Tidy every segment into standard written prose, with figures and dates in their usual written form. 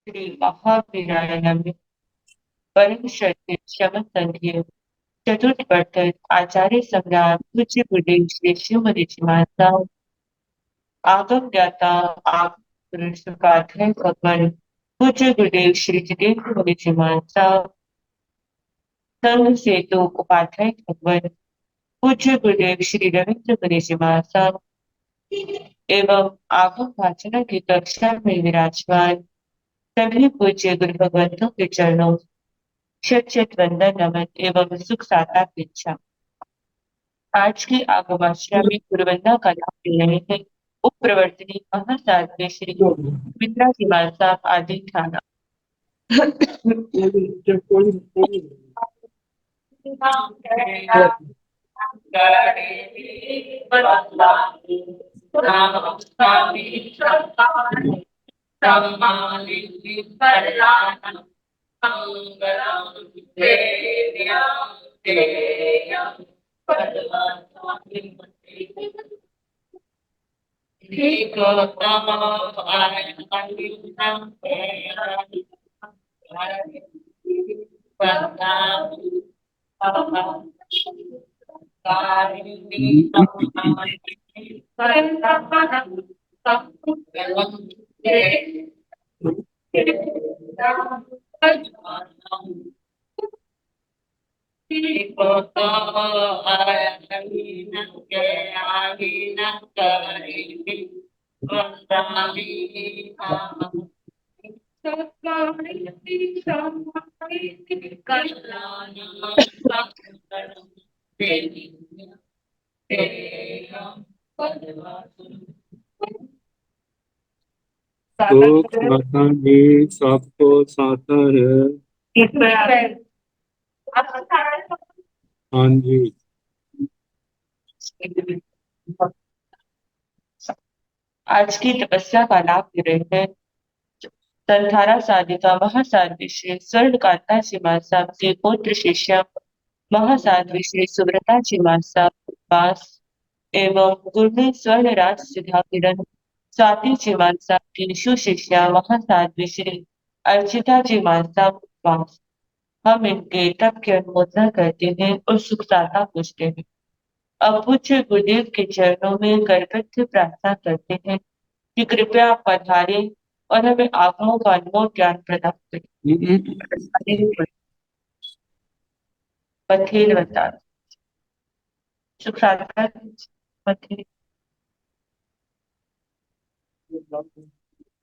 श्री महावीरायण परम श्रद्धेय शमन संध्य चतुर्थ वर्तन आचार्य सम्राट पूज्य गुरुदेव श्री शिवमणि जी महाराज आगम ज्ञाता आगम पुरुष सुखाध्याय भगवान पूज्य गुरुदेव श्री जितेंद्र मुनि जी महाराज संघ सेतु उपाध्याय भगवान पूज्य गुरुदेव श्री रविंद्र मुनि जी महाराज एवं आगम वाचना की कक्षा में विराजमान सभी पूज्य गुरु भगवंतों के चरणों शत शत वंदन नमन एवं सुख साता इच्छा। आज की आगमाश्रम में गुरुवंदना का लाभ ले रहे हैं उप प्रवर्तनी महासाध्य श्री मित्रा कुमार साहब आदि थाना। तो खाता भी सबको साता है। हाँ जी। आज की तपस्या का लाभ ले रहे हैं संधारा साधिका महासाध्वी श्री स्वर्ण कांता जी मासा के पुत्र शिष्या महासाध्वी श्री सुब्रता जी मासा वास एवं गुरु स्वर्ण राज सिद्धा किरण स्वाति जी मासा की सुशिष्या महासाध्वी श्री अर्चिता जी मासा वास। हम इनके तप की अनुमोदना करते हैं और सुख साता पूछते हैं। अब पूज्य गुरुदेव के चरणों में करकट प्रार्थना करते हैं कि कृपया आप पधारें और हमें आत्माओं का अनमोल ज्ञान प्रदान करें। पथेर बता सुख साता पथेर।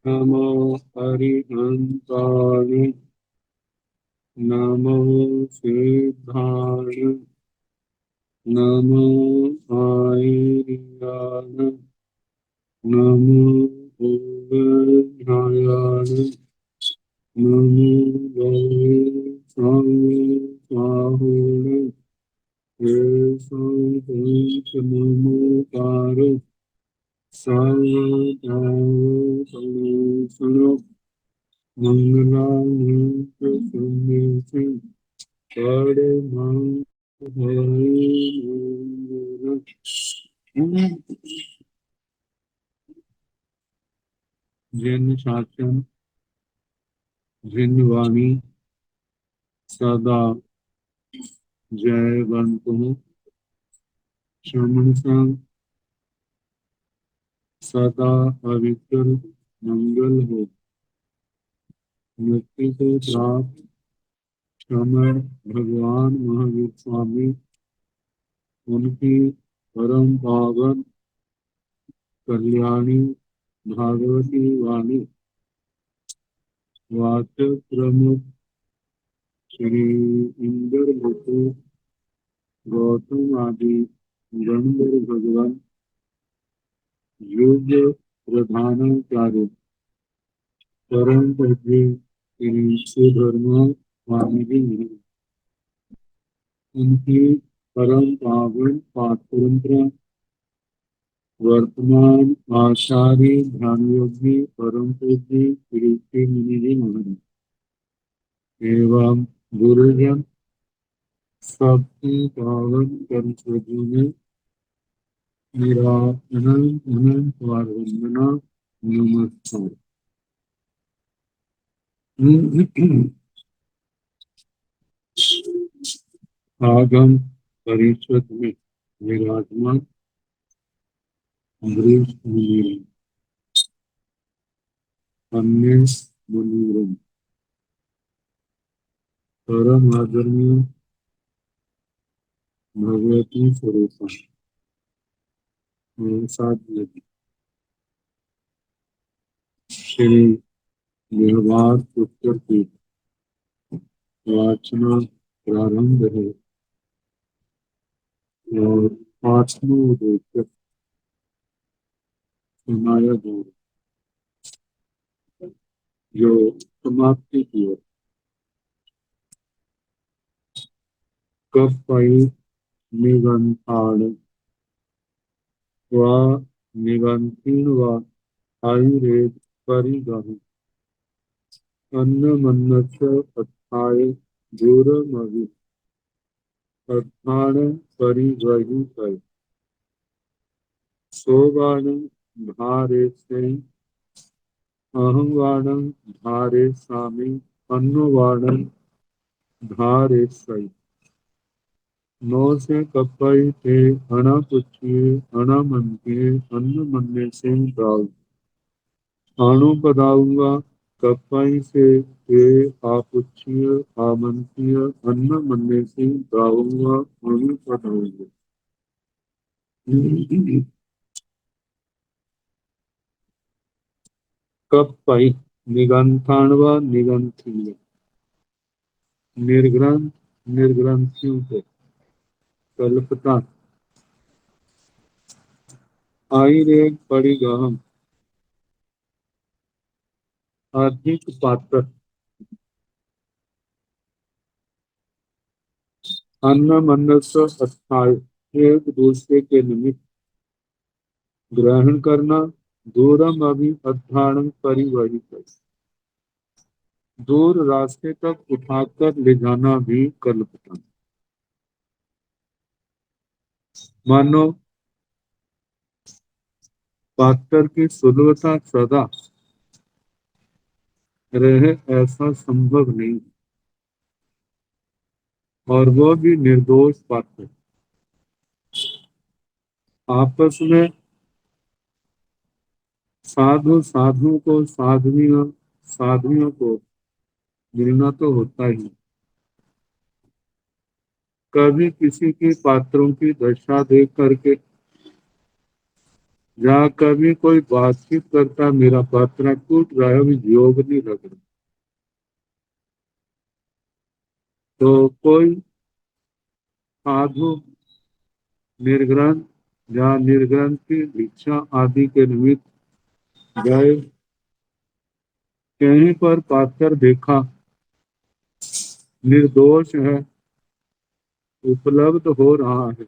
नमो हरिहंसाय नमो सिद्धाय नमो आयर्याय नमो ओगर्याय नमो गौरवाय नमो सर्वदासनो मंगलानि जिन शासन जिन वाणी सदा जयवंतु श्रमण संग सदा पवित्र मंगल हो। मृत्यु को प्राप्त श्रमण भगवान महावीर स्वामी उनकी परम पावन कल्याणी भागवती वाणी वाचक प्रमुख श्री इंद्र मुतु गौतम आदि गणधर भगवान युग प्रधानाचार्य परम पूज्य श्री सुधर्मा स्वामी जी ने उनकी परम पावन पाठ परंपरा वर्तमान आचार्य ध्यान योगी परम पूज्य श्री श्री मुनि जी महाराज एवं गुरुजन सबकी पावन कर्मयोगी में मेरा अनंत अनंत बार वंदना नमस्कार। आगम परिषद में विराजमान अमरीश मुनीर, अन्य मुनीर, परम आदरणीय भगवती स्वरूप साथ श्री व्यवहार उत्तर की वाचना प्रारंभ है और पांचवा उद्देश्य सुनाया जा रहा है, जो समाप्ति की ओर कब पाई निगंताड़ व निगंतीन व आयुर्वेद परिगण अन्न मन्नस्य अत्थाय दूरमभि अत्थान परिग्रही सोबाणं धारेशै अहंवाणं धारेशामि अन्नवाणं धारेशै नौ से कपई थे अना पुच्छिए अना मनतिए अन्न मनने से दाऊ अणु पदाऊंगा कपई से थे आपुच्छिए आमंत्रिय अन्न मनने से दाऊंगा अणु पदाऊंगा कपई निगंथाणवा निगंथीय निर्ग्रंथ निर्ग्रंथियों को कल्पता आयुर्वेद परिगहम अधिक पात्र अन्न मन्नस्व अस्थाय एक दूसरे के निमित्त ग्रहण करना दूरम अभी अध्यान परिवहित दूर रास्ते तक उठाकर ले जाना भी कल्पना मानो पात्र की सुलभता सदा रहे ऐसा संभव नहीं और वो भी निर्दोष पात्र आपस में साधु साधुओं को साधवियों साधवियों को मिलना तो होता ही कभी किसी की पात्रों की दशा देख करके या कभी कोई बातचीत करता मेरा पात्र टूट रहा है अभी योग नहीं लग रहा तो कोई साधु निर्ग्रंथ या निर्ग्रंथ की भिक्षा आदि के निमित्त गए कहीं पर पात्र देखा निर्दोष है उपलब्ध हो रहा है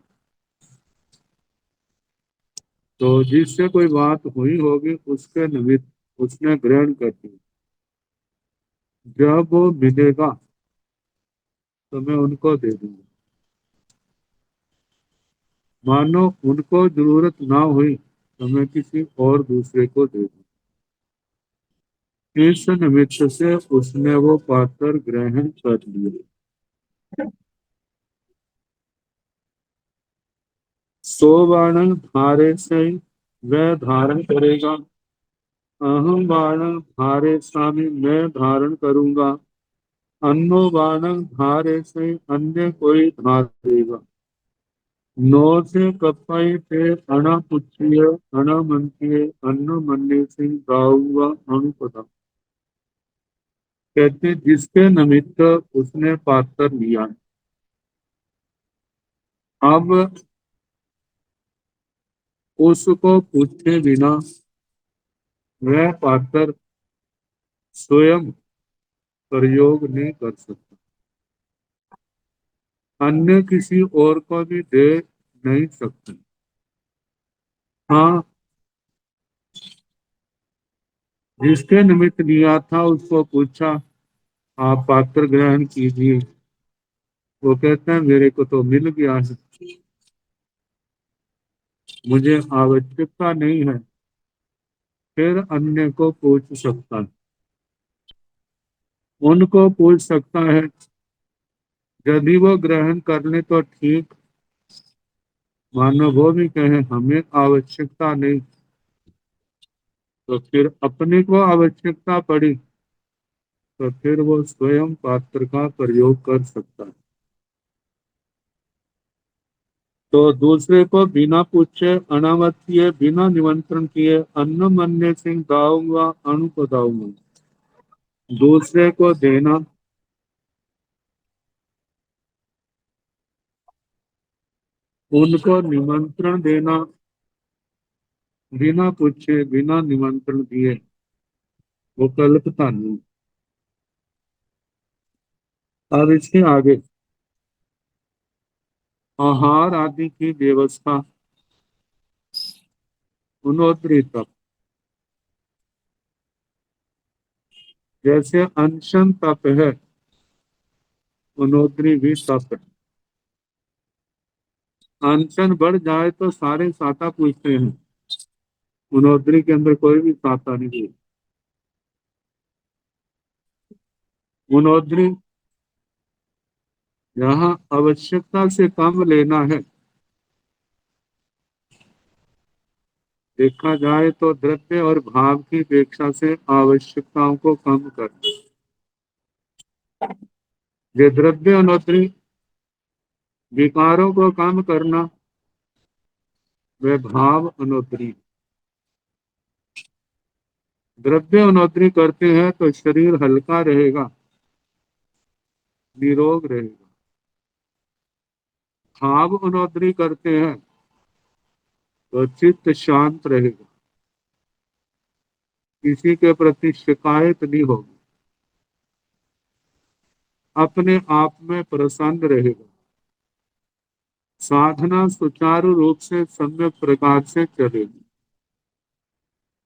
तो जिससे कोई बात हुई होगी उसके निमित्त उसने ग्रहण कर दी जब वो मिलेगा तो मैं उनको दे दूंगा मानो उनको जरूरत ना हुई तो मैं किसी और दूसरे को दे दूं इस निमित्त से उसने वो पात्र ग्रहण कर लिया सो बाण धारे से वह धारण करेगा अहम बाण धारे स्वामी मैं धारण करूंगा अन्नो बाण धारे से अन्य कोई धारेगा नौ से कपाई थे अणा पुच्छिए अणा मनतिए अन्न मनने से गाऊंगा अणुपदा कहते जिसके निमित्त उसने पात्र लिया अब उसको पूछे बिना वह पात्र स्वयं प्रयोग नहीं कर सकता अन्य किसी और को भी दे नहीं सकते हाँ जिसके निमित्त लिया था उसको पूछा आप पात्र ग्रहण कीजिए वो कहते हैं मेरे को तो मिल गया है मुझे आवश्यकता नहीं है फिर अन्य को पूछ सकता है उनको पूछ सकता है। यदि वो ग्रहण कर ले तो ठीक, मानो वो भी कहे हमें आवश्यकता नहीं, तो फिर अपने को आवश्यकता पड़ी तो फिर वो स्वयं पात्र का प्रयोग कर सकता है। तो दूसरे को बिना पूछे, अनावश्य बिना निमंत्रण किए अन्न मन्ने सिंह दाऊंगा अणु को दाऊंगा। दूसरे को देना, उनको निमंत्रण देना, बिना पूछे बिना निमंत्रण दिए, वो कल्पता नहीं। अब इसके आगे आहार आदि की व्यवस्था, उन्नोतरी तप, जैसे अनशन तप है, उन्नोतरी भी तप है। अनशन बढ़ जाए तो सारे साता पूछते हैं, उन्नोतरी के अंदर कोई भी साता नहीं है। उन्नोतरी यहाँ आवश्यकता से कम लेना है। देखा जाए तो द्रव्य और भाव की अपेक्षा से आवश्यकताओं को कम करना, ये द्रव्य उन्नोतरी। विकारों को कम करना, वे भाव उन्नोतरी। द्रव्य उन्नोतरी करते हैं तो शरीर हल्का रहेगा, निरोग रहेगा। भाव उन्नोतरी करते हैं तो चित्त शांत रहेगा, किसी के प्रति शिकायत नहीं होगी, अपने आप में प्रसन्न रहेगा। साधना सुचारू रूप से सम्यक प्रकार से चलेगी।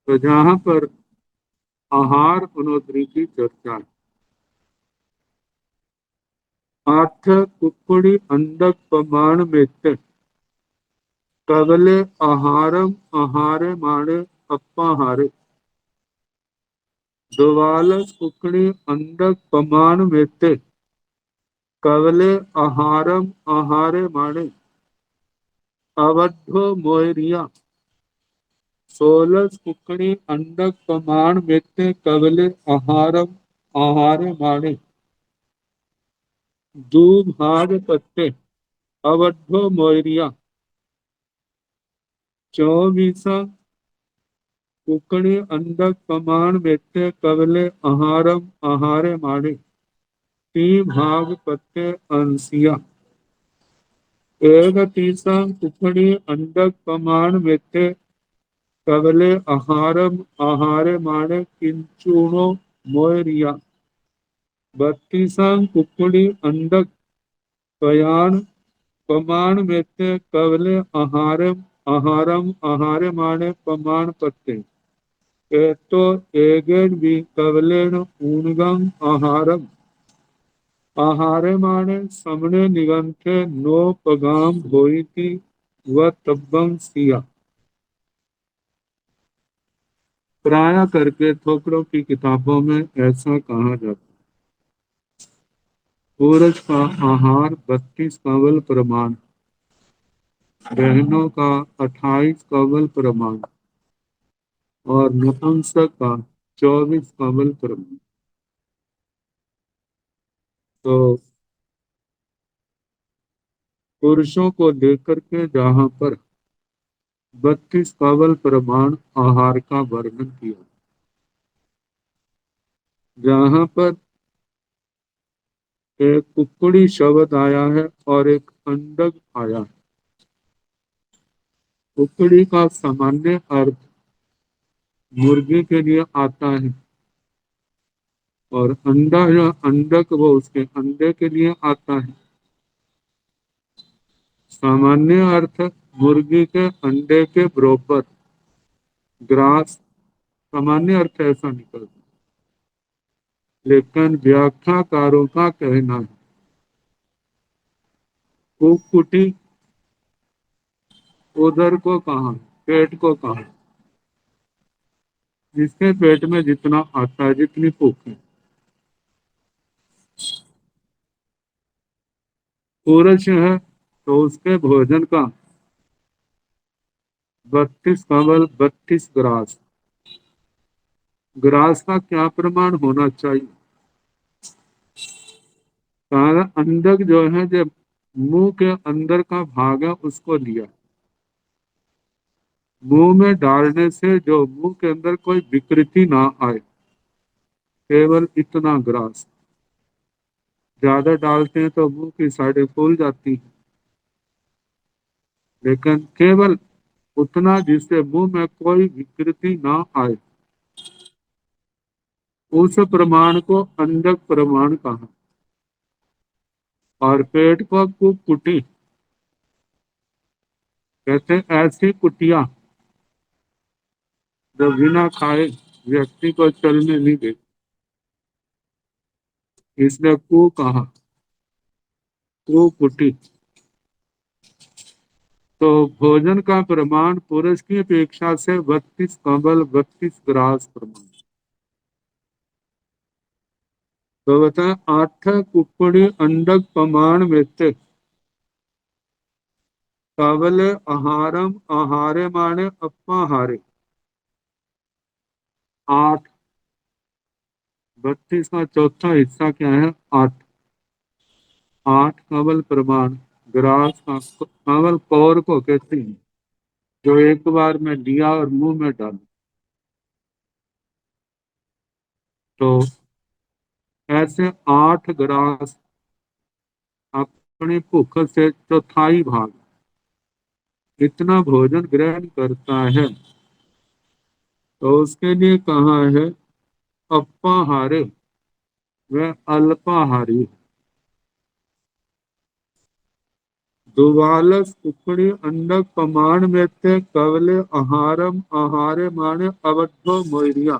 तो जहां पर आहार उन्नोतरी की चर्चा है, आठ कुकुड़ी अंडक प्रमाण में कवले आहारम आहारे माणे अप्पाहारे। द्वालस कुकड़ी अंडक प्रमाण में कवले आहारम आहारे माणे अवधो मोयरिया। 16 कुकड़ी अंडक प्रमाण में कवले आहारम आहारे माणे दू भाग पत्ते अवधो मोयरिया। 24 कुकड़ी अंडक प्रमाण में कवले आहारम आहारे माणे ती भाग पत्ते अंसिया। 31 कुकड़ी अंडक प्रमाण में कवले आहारम आहारे माणे किंचुणो मोयरिया। 32 कुकड़ी अंडक पयान प्रमाण में कवले आहारम आहारम आहारे माणे प्रमाण पत्ते। तो एगेन भी कवलेन ऊनगम आहारम आहारे माणे समणे निगंथे नो पगाम होइति व तब्बं सिया। प्राय करके ठोकरों की किताबों में ऐसा कहा जाता है। सूरज का आहार 32 कंवल प्रमाण, बहनों का 28 कंवल प्रमाण और नपुंसक का 24 कंवल प्रमाण। तो पुरुषों को लेकर के जहां पर 32 कंवल प्रमाण आहार का वर्णन किया, जहां पर एक कुकड़ी शब्द आया है और एक अंडक आया है। कुकड़ी का सामान्य अर्थ मुर्गी के लिए आता है और अंडा या अंडक वो उसके अंडे के लिए आता है। सामान्य अर्थ मुर्गी के अंडे के बराबर, ग्रास, सामान्य अर्थ ऐसा निकलता है। लेकिन व्याख्याकारों का कहना है कुक्कुटी उदर को कहा, पेट को कहा, जिसके पेट में जितना आता है, जितनी भूख है। पुरुष है तो उसके भोजन का 32 कंबल 32 ग्रास। ग्रास का क्या प्रमाण होना चाहिए? कहा अंडक जो है जब मुंह के अंदर का भाग है उसको लिया, मुंह में डालने से जो मुंह के अंदर कोई विकृति ना आए, केवल इतना ग्रास। ज्यादा डालते हैं तो मुंह की साइडें फूल जाती हैं, लेकिन केवल उतना जिससे मुंह में कोई विकृति ना आए, उस प्रमाण को अंडक प्रमाण कहा। और पेट को कुटी कहते हैं, ऐसी कुटिया जो बिना खाए व्यक्ति को चलने नहीं देती, इसलिए कु कहा, कुटी। तो भोजन का प्रमाण पुरुष की अपेक्षा से 32 कंबल 32 ग्रास प्रमाण। तो बताए आठ कुकड़ी अंडक प्रमाण में से कवल आहारम आहारे माने अपाहारे। 8, 32 का चौथा हिस्सा क्या है? 8। 8 कंबल प्रमाण ग्रास का। कंबल कौर को कहते हैं जो एक बार में लिया और मुंह में डाला। तो ऐसे 8 ग्रास अपनी भूख से चौथाई भाग इतना भोजन ग्रहण करता है, तो उसके लिए कहा है अप्पाहारे व अल्पाहारी। दुवालस कुकड़ी अंडक प्रमाण में थे कवले आहारम आहारे माने अवध्यो मोरिया।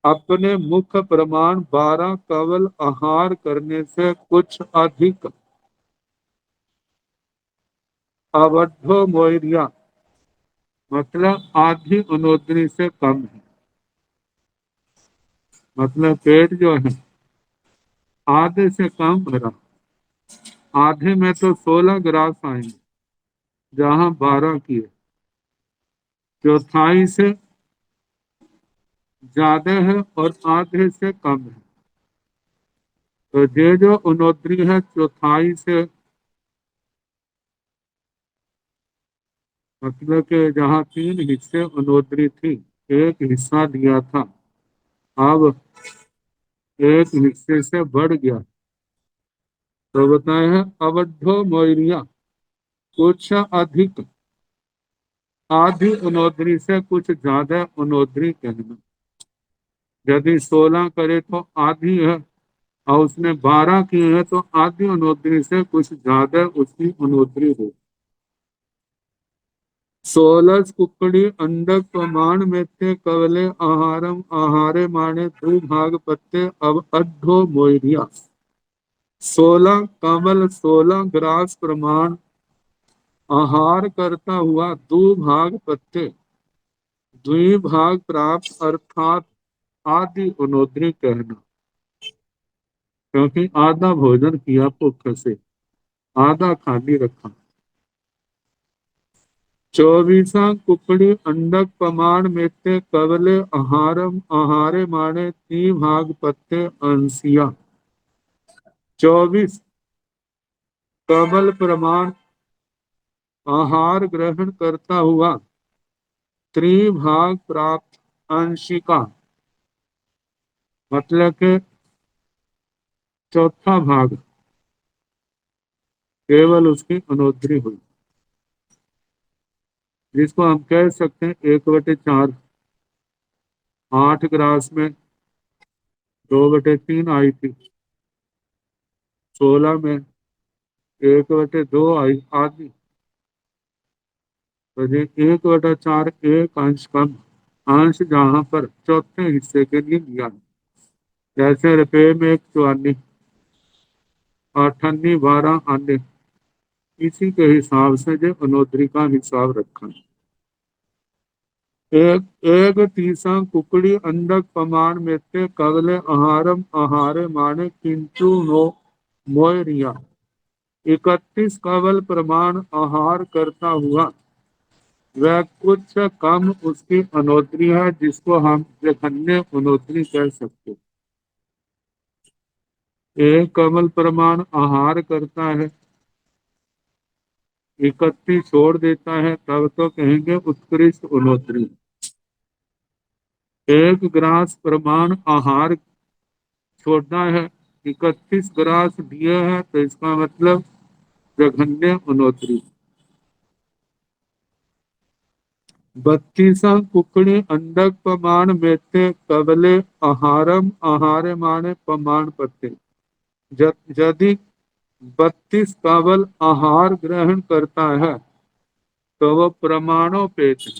अपने मुख्य प्रमाण 12 कवल आहार करने से कुछ अधिक अवध्यो मोरिया मतलब आधी उनोदरी से कम है। मतलब पेट जो है आधे से कम भरा। आधे में तो 16 ग्रास आएंगे जहां 12 किए, चौथाई से ज्यादा है और आधे से कम है। तो ये जो उनोदरी है चौथाई से, मतलब कि जहाँ 3 हिस्से उनोदरी थी, एक हिस्सा दिया था, अब एक हिस्से से बढ़ गया। तो बताए हैं अवध्यो मोरिया कुछ अधिक, आधी उनोदरी से कुछ ज्यादा उनोदरी कहना। यदि 16 करे तो आधी है, और उसने 12 किए हैं तो आधी उनोदरी से कुछ ज्यादा उसकी उनोदरी हो। 16 कुकड़ी अंडक प्रमाण में थे कवले आहारम आहारे माने दो भाग पत्ते अब अड्ढो मोरिया। 16 कमल 16 ग्रास प्रमाण आहार करता हुआ दो भाग पत्ते द्विभाग प्राप्त अर्थात आदि उनोदरी कहना। क्योंकि आधा भोजन किया भूख से, आधा खाली रखा। 24 कुकड़ी अंडक प्रमाण में थे कवले आहारम आहारे माने भाग पत्ते अंशिया। 24 कमल प्रमाण आहार ग्रहण करता हुआ त्रिभाग प्राप्त अंशिका, मतलब के चौथा भाग केवल उसकी अनोदरी हुई, जिसको हम कह सकते हैं 1/4। 8 ग्रास में 2/3 आई थी, 16 में 1/2 आई आदि। तो ये 1/4 एक अंश कम, अंश जहां पर चौथे हिस्से के लिए लिया है। जैसे रुपये में एक चौवानी, अठन्नी 12 आने, इसी के हिसाब से जो अनोदरी का हिसाब रखा। एक एक तीसा कुकड़ी अंडक प्रमाण में से कवले आहारम आहारे माने किंतु नो मोयरिया 31 कवल प्रमाण आहार करता हुआ वह कुछ कम उसकी अनोतरी है, जिसको हम जघन्य अनोतरी कह सकते। एक कमल प्रमाण आहार करता है, 31 छोड़ देता है, तब तो कहेंगे उत्कृष्ट अनोतरी। एक ग्रास प्रमाण आहार छोड़ना है, 31 ग्रास दिए हैं, तो इसका मतलब जघन्य अनोतरी। 32 कुकड़ी अंडक प्रमाण में थे कबले आहारम आहारे माने प्रमाण पते। यदि 32 कवल आहार ग्रहण करता है तो वह प्रमाणोपेत है,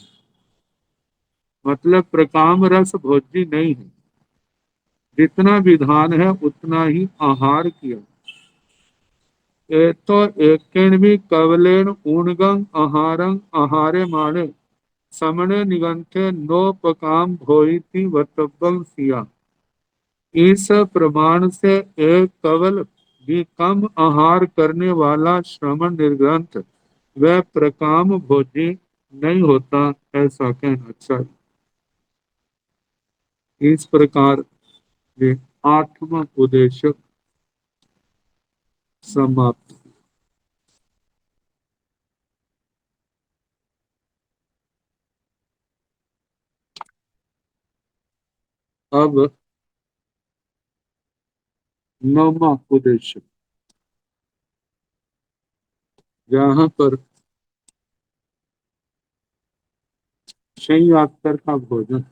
मतलब प्रकाम रस भोजी नहीं है। जितना विधान है उतना ही आहार किया। तो एक भी कवलेन ऊणगं आहारं आहारे माने समणे निगंथे नोपकाम भोइति वतब्बं सिया। इस प्रमाण से एक कवल भी कम आहार करने वाला श्रमण निर्ग्रंथ वह प्रकाम भोजी नहीं होता, ऐसा कहना चाहिए। इस प्रकार ये 8वां उद्देश्य समाप्त। अब 9वां उद्देश्य, जहाँ पर शय्यास्तर का भोजन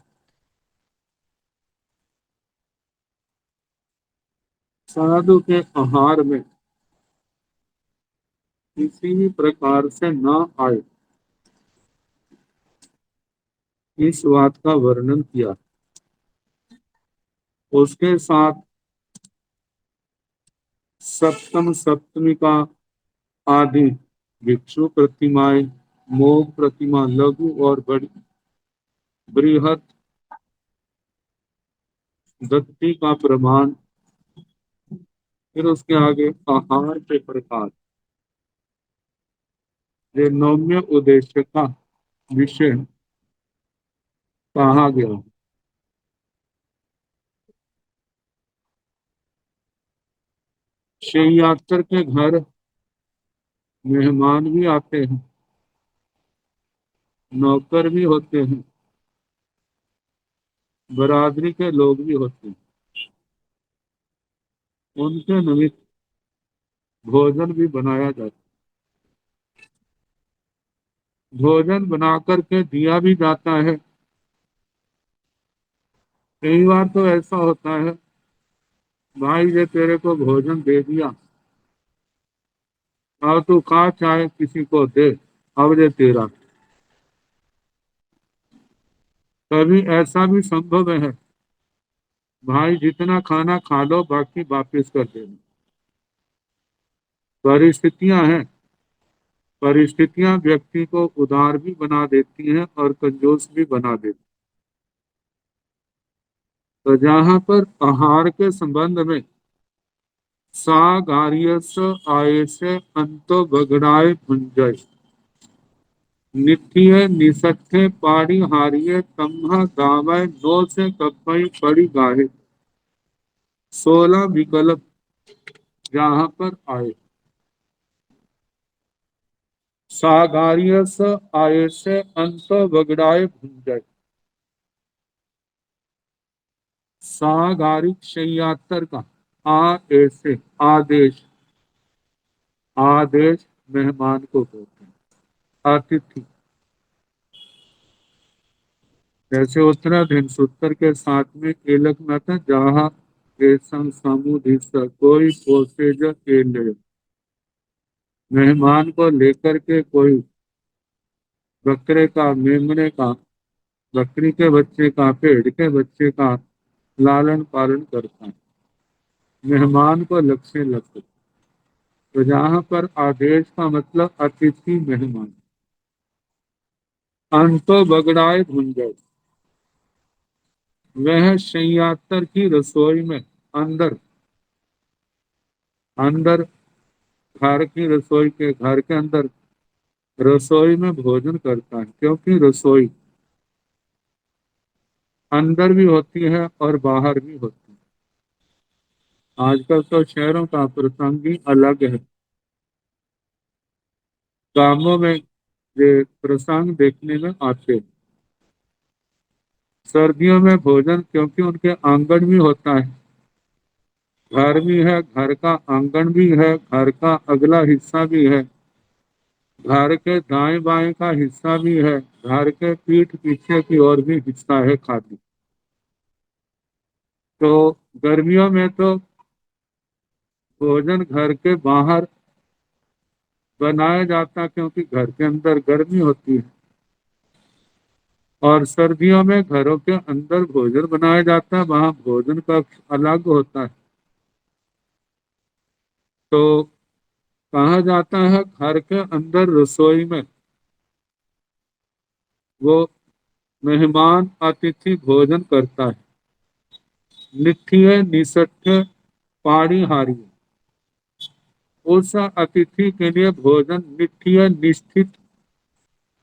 साधु के आहार में किसी भी प्रकार से न आए, इस बात का वर्णन किया। उसके साथ सप्तम सप्तमी का आदि भिक्षु प्रतिमाएं, मोह प्रतिमा, लघु और बड़ी बृहद दत्ती का प्रमाण, फिर उसके आगे आहार के प्रकार, ये 9वें उद्देश्य का विषय कहा गया। शय्यास्तर के घर मेहमान भी आते हैं, नौकर भी होते हैं, बरादरी के लोग भी होते हैं। उनके निमित्त भोजन भी बनाया जाता है, भोजन बना करके दिया भी जाता है। कई बार तो ऐसा होता है, भाई ये तेरे को भोजन दे दिया, अब तू खा चाहे किसी को दे, अब ये तेरा। कभी ऐसा भी संभव है, भाई जितना खाना खा लो बाकी वापिस कर देना। परिस्थितियां हैं, परिस्थितियां व्यक्ति को उदार भी बना देती हैं और कंजूस भी बना देती। तो जहां पर आहार के संबंध में सागार्यस आयसे अंतो बगड़ाए भुंजय नित्य निसत्थे पाड़ी हारिये तम्हा दावय नो से कपई पड़ी गाहे। 16 विकल्प जहां पर आए। सागार्यस आयसे अंतो बगड़ाए भुंजय, सागारिक शय्यातर का आ ऐसे आदेश, आदेश मेहमान को बोलते हैं, अतिथि। जैसे उत्तराधीन सूत्र के साथ में एलक में था, जहाँ रेशम समुद्र कोई पोसेज के ले, मेहमान को लेकर के कोई बकरे का, मेमने का, बकरी के बच्चे का, भेड़ के बच्चे का लालन पालन करता है, मेहमान को लक्ष्य लगता। तो जहाँ पर आदेश का मतलब अतिथि मेहमान। अंतो बगड़ाए भुंजय, वह शय्यातर की रसोई में अंदर अंदर घर की रसोई के घर के अंदर रसोई में भोजन करता है, क्योंकि रसोई अंदर भी होती है और बाहर भी होती है। आजकल तो शहरों का प्रसंग ही अलग है। गांवों में ये प्रसंग देखने में आते हैं। सर्दियों में भोजन, क्योंकि उनके आंगन भी होता है, घर भी है, घर का आंगन भी है, घर का अगला हिस्सा भी है, घर के दाएं बाएं का हिस्सा भी है, घर के पीठ पीछे की ओर भी हिस्सा है खाली। तो गर्मियों में तो भोजन घर के बाहर बनाया जाता, क्योंकि घर के अंदर गर्मी होती है, और सर्दियों में घरों के अंदर भोजन बनाया जाता है, वहां भोजन कक्ष अलग होता है। तो कहा जाता है घर के अंदर रसोई में वो मेहमान अतिथि भोजन करता है। निठिय निसठ्य पाड़ी हारी, उस अतिथि के लिए भोजन निठिय निष्ठित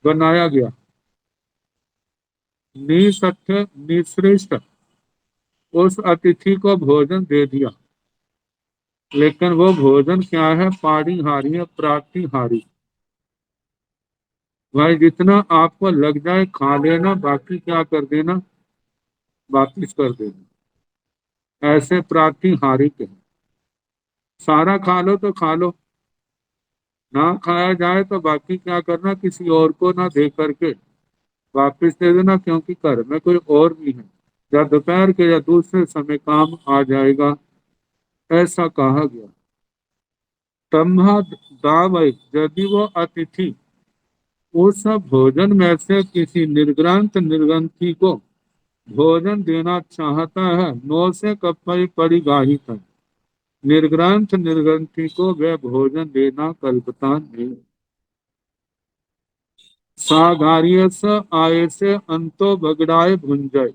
बनाया गया। निसठ्य निश्रेष्ठ, उस अतिथि को भोजन दे दिया, लेकिन वो भोजन क्या है? पाड़ी हारी है, प्रातिहारी। भाई जितना आपको लग जाए खा लेना, बाकी क्या कर देना? वापिस कर देना। ऐसे प्रातिहारिक है। सारा खा लो तो खा लो, ना खाया जाए तो बाकी क्या करना? किसी और को ना दे करके वापिस दे देना, क्योंकि घर में कोई और भी है, या दोपहर के या दूसरे समय काम आ जाएगा, ऐसा कहा गया। तम्हा दावै, यदि वो अतिथि उस भोजन में से किसी निर्ग्रांत निर्गंथी को भोजन देना चाहता है, नो से कपई पड़ी गाही तक, निर्ग्रांत निर्गंथी को वह भोजन देना कल्पता नहीं। सागार्य स आय से अंतो बगड़ाए भुंजय,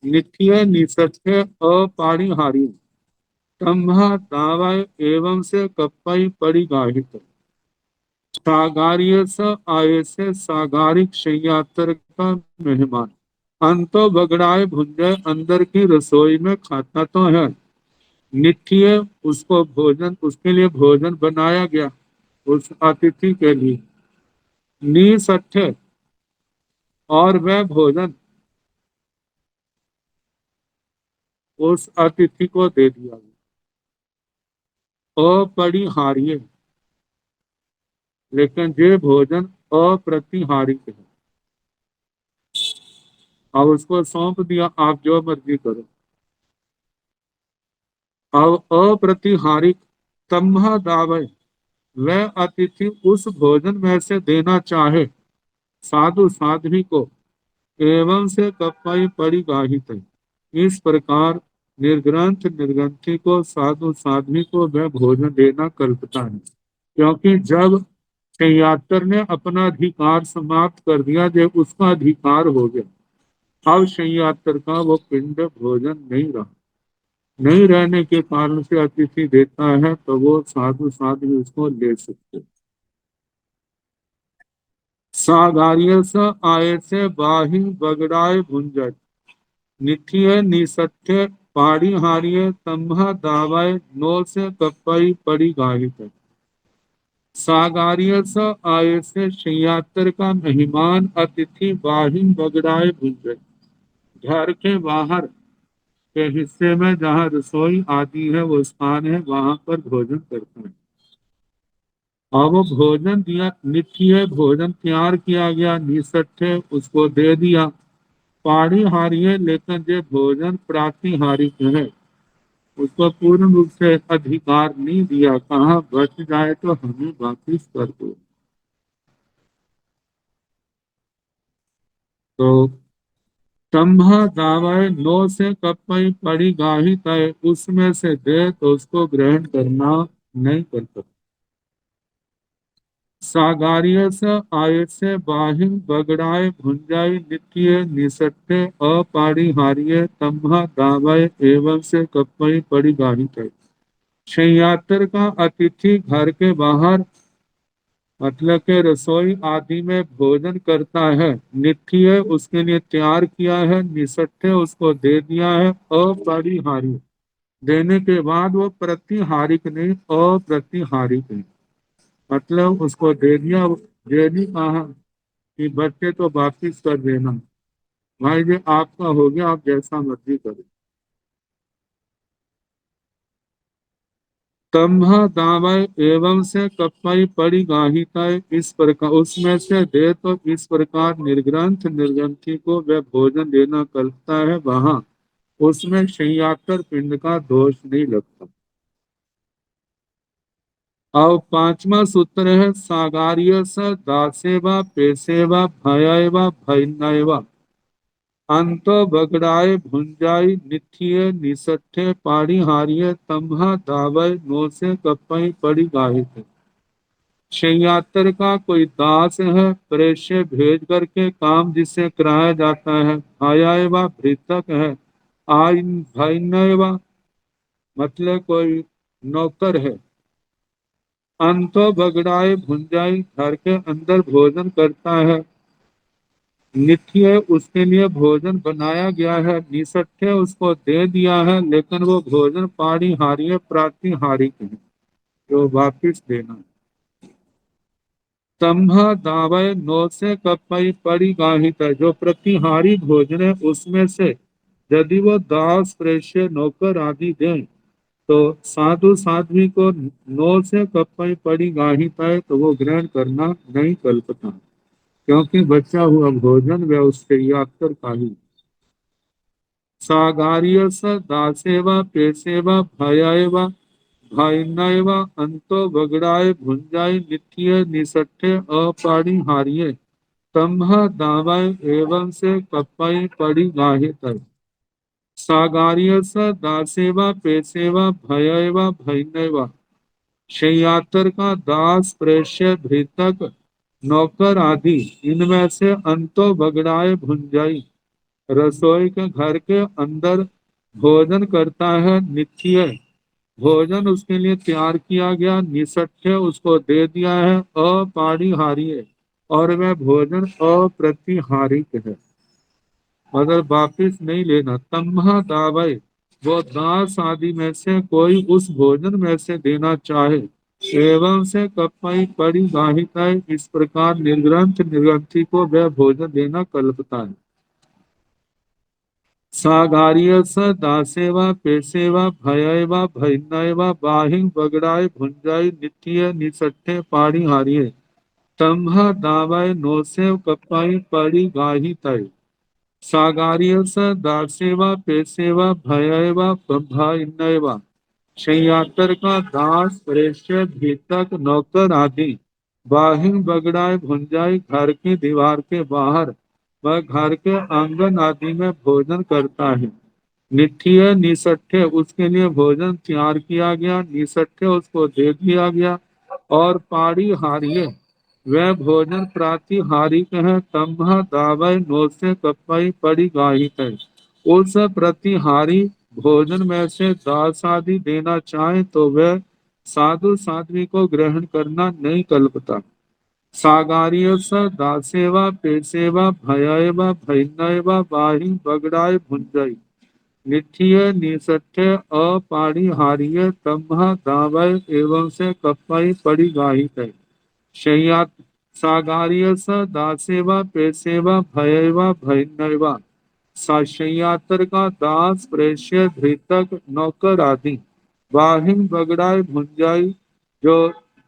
निठिय निसठ्य अपारिहारी, तम्हा दावय एवं से कपई पड़ी गाहित। सागार्य स आय से सागारिक शय्यातर का मेहमान, अंतो बगड़ाए भुंजय, अंदर की रसोई में खाता तो है, निठिय उसको भोजन, उसके लिए भोजन बनाया गया, उस अतिथि के लिए। निसठ्य, और वह भोजन उस अतिथि को दे दिया गया। अपरिहार्य, लेकिन ये भोजन अप्रतिहारिक है। अब उसको सौंप दिया, आप जो मर्जी करो। अब अप्रतिहारिक, तम्हा दावे, वह अतिथि उस भोजन में से देना चाहे साधु साध्वी को, एवं से कपई पड़ी गाहित है। इस प्रकार निर्ग्रंथ निर्ग्रंथी को, साधु साध्वी को वह भोजन देना कल्पता है, क्योंकि जब शय्यातर ने अपना अधिकार समाप्त कर दिया, जब उसका अधिकार हो गया, अब शय्यातर का वो पिंड भोजन नहीं रहा। नहीं रहने के कारण से अतिथि देता है, तो वो साधु साध्वी उसको ले सकते। सागार्य स आय से बाहि बगड़ाए भुंजट, निठिय निसठ्य पाड़ी हारिय, तम्हा दावाय नो से कपई पड़ी गाहित। सागार्य स आय से शय्यातर का मेहमान अतिथि बाहिन बगड़ाए भुंजट, घर के बाहर के हिस्से में जहाँ रसोई आदि है, वो स्थान है, वहां पर भोजन करता है। और वो भोजन दिया, नित्य भोजन तैयार किया गया, निसठ्य उसको दे दिया, पाड़ी हारी है, लेकिन जो भोजन प्रातिहारिक है, उसको पूर्ण रूप से अधिकार नहीं दिया, कहाँ बच जाए तो हमें वापिस कर दो। तो तम्हा दावाए नो से कपई पड़ी गाही तय, उसमें से दे तो उसको ग्रहण करना नहीं कर सकते। सागार्य से आय से बाहिन बगड़ाए भुंजाई, नित्य निसट्टे अपारिहार्य, तम्हा दावाए एवं से कपई पड़ी गाही तय। शययात्र का अतिथि घर के बाहर मतलब के रसोई आदि में भोजन करता है। नित्य उसके लिए तैयार किया है, निसट्ठे उसको दे दिया है, अपरिहार्य देने के बाद वो प्रतिहारिक नहीं, अप्रतिहारिक नहीं, मतलब उसको दे दिया। ये नहीं कहा कि बच्चे तो वापिस कर देना, भाई ये आपका हो गया, आप जैसा मर्जी करें। तम्भ दावय एवं से कपई पड़ी गाहिता, इस प्रकार उसमें से दे तो इस प्रकार निर्ग्रंथ निर्ग्रंथी को वह भोजन देना कल्पता है, वहां उसमें शय्याकर पिंड का दोष नहीं लगता। और पांचवा सूत्र है सागार्य स दासेवा पेसेवा भयवा भयनवा अंतो बगड़ाए भुंजाई निथिये निसट्ठे पाड़ी हारिये तम्हा दावय नो से कपई पड़ी गाहित। शय्यातर का कोई दास है, प्रेष्य भेज करके काम जिससे कराया जाता है। आया व भृतक है, आइन भैनवा मतलब कोई नौकर है। अंतो बगड़ाए भुंजाई घर के अंदर भोजन करता है। नित्य उसके लिए भोजन बनाया गया है, निसट्ठे उसको दे दिया है, लेकिन वो भोजन पाड़ी हारी प्रातिहारिक है, जो वापिस देना। तम्भ दावय नो से कपई पड़ी गाहित है, जो प्रतिहारी भोजन है उसमें से यदि वो दास प्रेष्य नौकर आदि दें तो साधु साध्वी को नो से कपई पड़ी गाहित है, तो वो ग्रहण करना नहीं कल्पता, क्योंकि बचा हुआ भोजन वह उसके यात्र का ही। सागार्य स दासेवा पेसेवा भयवा भाइनवा अंतो बगड़ाए भुंजाई नित्य निसट्ठे अपाड़ी हारिये तम्भ दावय एवं से कपई पड़ी गाहित। सागार्य स दासेवा पेसेवा भयवा भैनवा शय्यातर का दास प्रेष्य भृतक नौकर आदि इनमें से अंतो बगड़ाए भुंजाई रसोई के घर के अंदर भोजन करता है। नित्य भोजन उसके लिए तैयार किया गया, निसट्ठे उसको दे दिया है, अपरिहार्य और वह भोजन अप्रतिहारिक है, मगर वापिस नहीं लेना। तम्हा दावय वो दास आदि में से कोई उस भोजन में से देना चाहे, एवं से कपई पड़ी गाहित है, इस प्रकार निर्ग्रंथ निर्ग्रंथी को वह भोजन देना कल्पता है। सागार्य स दासेवा पेसेवा भयवा भैनवा बाहिं बगड़ाई भुंजाई नित्य निसट्ठे पाड़ी हारिये तम्भ दावय नोसेव कपाई पड़ी गाही तय। सागार्य स दासेवा पेसेवा भयवा भैनवा शय्यातर का दास प्रेष्य भीतक नौकर आदि बाहिं बगड़ाए भुंजाई घर की दीवार के बाहर वह घर के आंगन आदि में भोजन करता है। निठिय निसट्ठे उसके लिए भोजन तैयार किया गया, निसट्ठे उसको दे दिया गया, और पाड़ी हारिये वह भोजन प्रातिहारिक है। तम्भ दावय नोसे कपई पड़ी गाहित है, उस प्रतिहारी भोजन में से दास आदि देना चाहे तो वह साधु साध्वी को ग्रहण करना नहीं कल्पता। सागार्य स दासेवा पेसेवा भयवा भैनवा बाही बगड़ाए भुंजई निठिय निसट्ठे अपरिहार्य तम्भ दावय एवं से कपई पड़ी गाहित है। शय्या सागार्य स दासेवा पेसेवा भयवा भैनवा शय्यातर का दास प्रेष्य धृतक नौकर आदि बाहिम बगड़ाई भुंजाई जो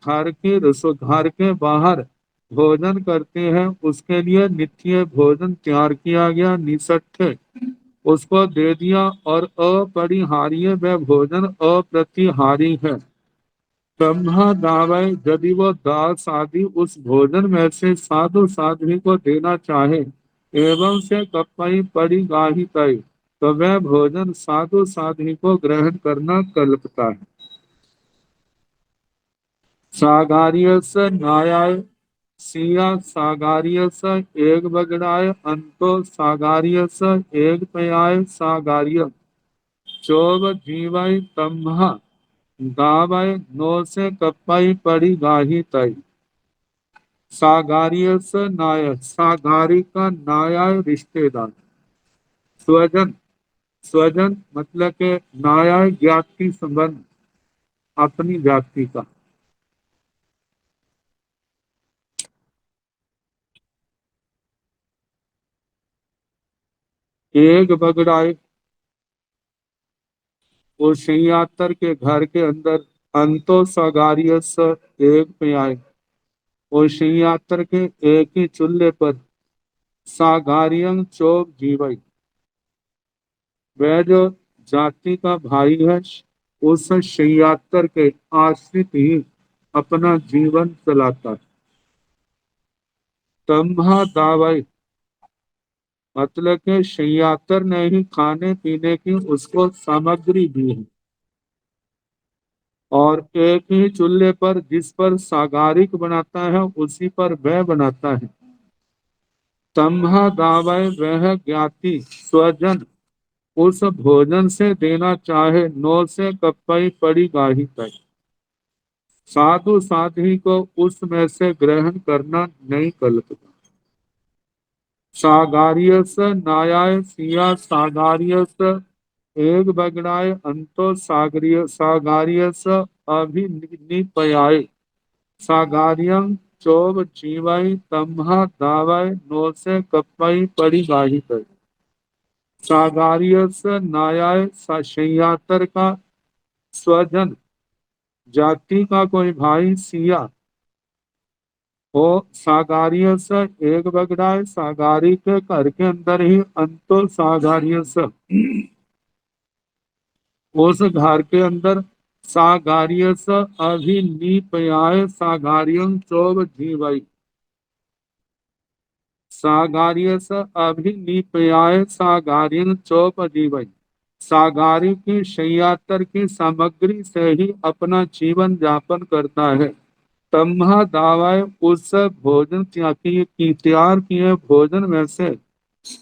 घर के बाहर भोजन करते हैं उसके लिए नित्य भोजन तैयार किया गया, निसट्ठे उसको दे दिया, और अपरिहार्य वह भोजन अप्रतिहारी है। ब्रह्मा दावय यदि वो दास आदि उस भोजन में से साधु साध्वी को देना चाहे, एवं से कपई पड़ी गाही तय, तो वह भोजन साधु साध्वी को ग्रहण करना कल्पता है। सागार्य स न्याय सिया सागार्य स एक बगड़ाय अंतो सागार्य स एक पयाय सागार्य चोब जीवाय तम्हा दावय नो से कपई पड़ी गाही तय। सागारिय से नाय, सागारी का नाय रिश्तेदार। स्वजन, स्वजन मतलब के नाय ज्ञाति संबंध, अपनी जाति का। एक बगड़ाई, वो सियातर के घर के अंदर। अंतो सगारियस, एक पे आए। वो सियातर के एक ही चूल्हे पर सागारियं चोप जीवई। वह जो जाति का भाई है, उस सियातर के आश्रित ही अपना जीवन चलाता है। तम्हा दावई मतलब के सियातर ने ही खाने पीने की उसको सामग्री दी है। और एक ही चूल्हे पर जिस पर सागारिक बनाता है, उसी पर वह बनाता है। तम्हा दावय वह ज्ञाति स्वजन उस भोजन से देना चाहे, नो से कपई पड़ी गाही तय। साधु साध्वी को उसमें से ग्रहण करना नहीं कल्पता। सागारियस नायाय सिया सागारियस, एक बगड़ाए अंतो सागरिय सागारियस अभिनिपयाय। सागारियं चोब जीवाई तम्हा दावाय नो से कपई पड़ी गाही तय। सागारियस नायाय शय्यातर का स्वजन, जाति का कोई भाई सिया हो। सागारियस एक बगड़ाए, सागारी के घर के अंदर ही अंतो सागारियस, उस घर के अंदर सागारियस अभिनिपयाय सागारियं चोब जीवई। सागारियस अभिनिपयाय सागारियं चोब जीवई। सागारी की शय्यातर की सामग्री से ही अपना जीवन यापन करता है। तम्हा दावाए उस भोजन की तैयार किए भोजन में से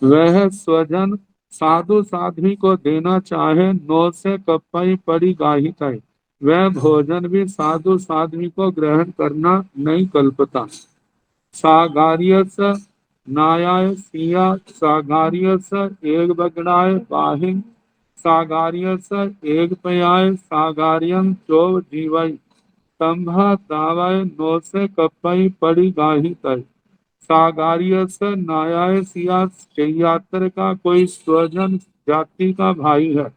वह स्वजन साधु साध्वी को देना चाहे, नो से कपई पड़ी गाही तय। वह भोजन भी साधु साध्वी को ग्रहण करना नहीं कल्पता। सागारियस नायाय सिया सागारियस एक बगड़ाए बाहिन। सागारियस एक पयाय सागारियं चोव जीवई। तम्भा दावाय नो से कपई पड़ी गाही तय। सागारियस नायाय सिया शय्यातर का कोई स्वजन, जाति का भाई है।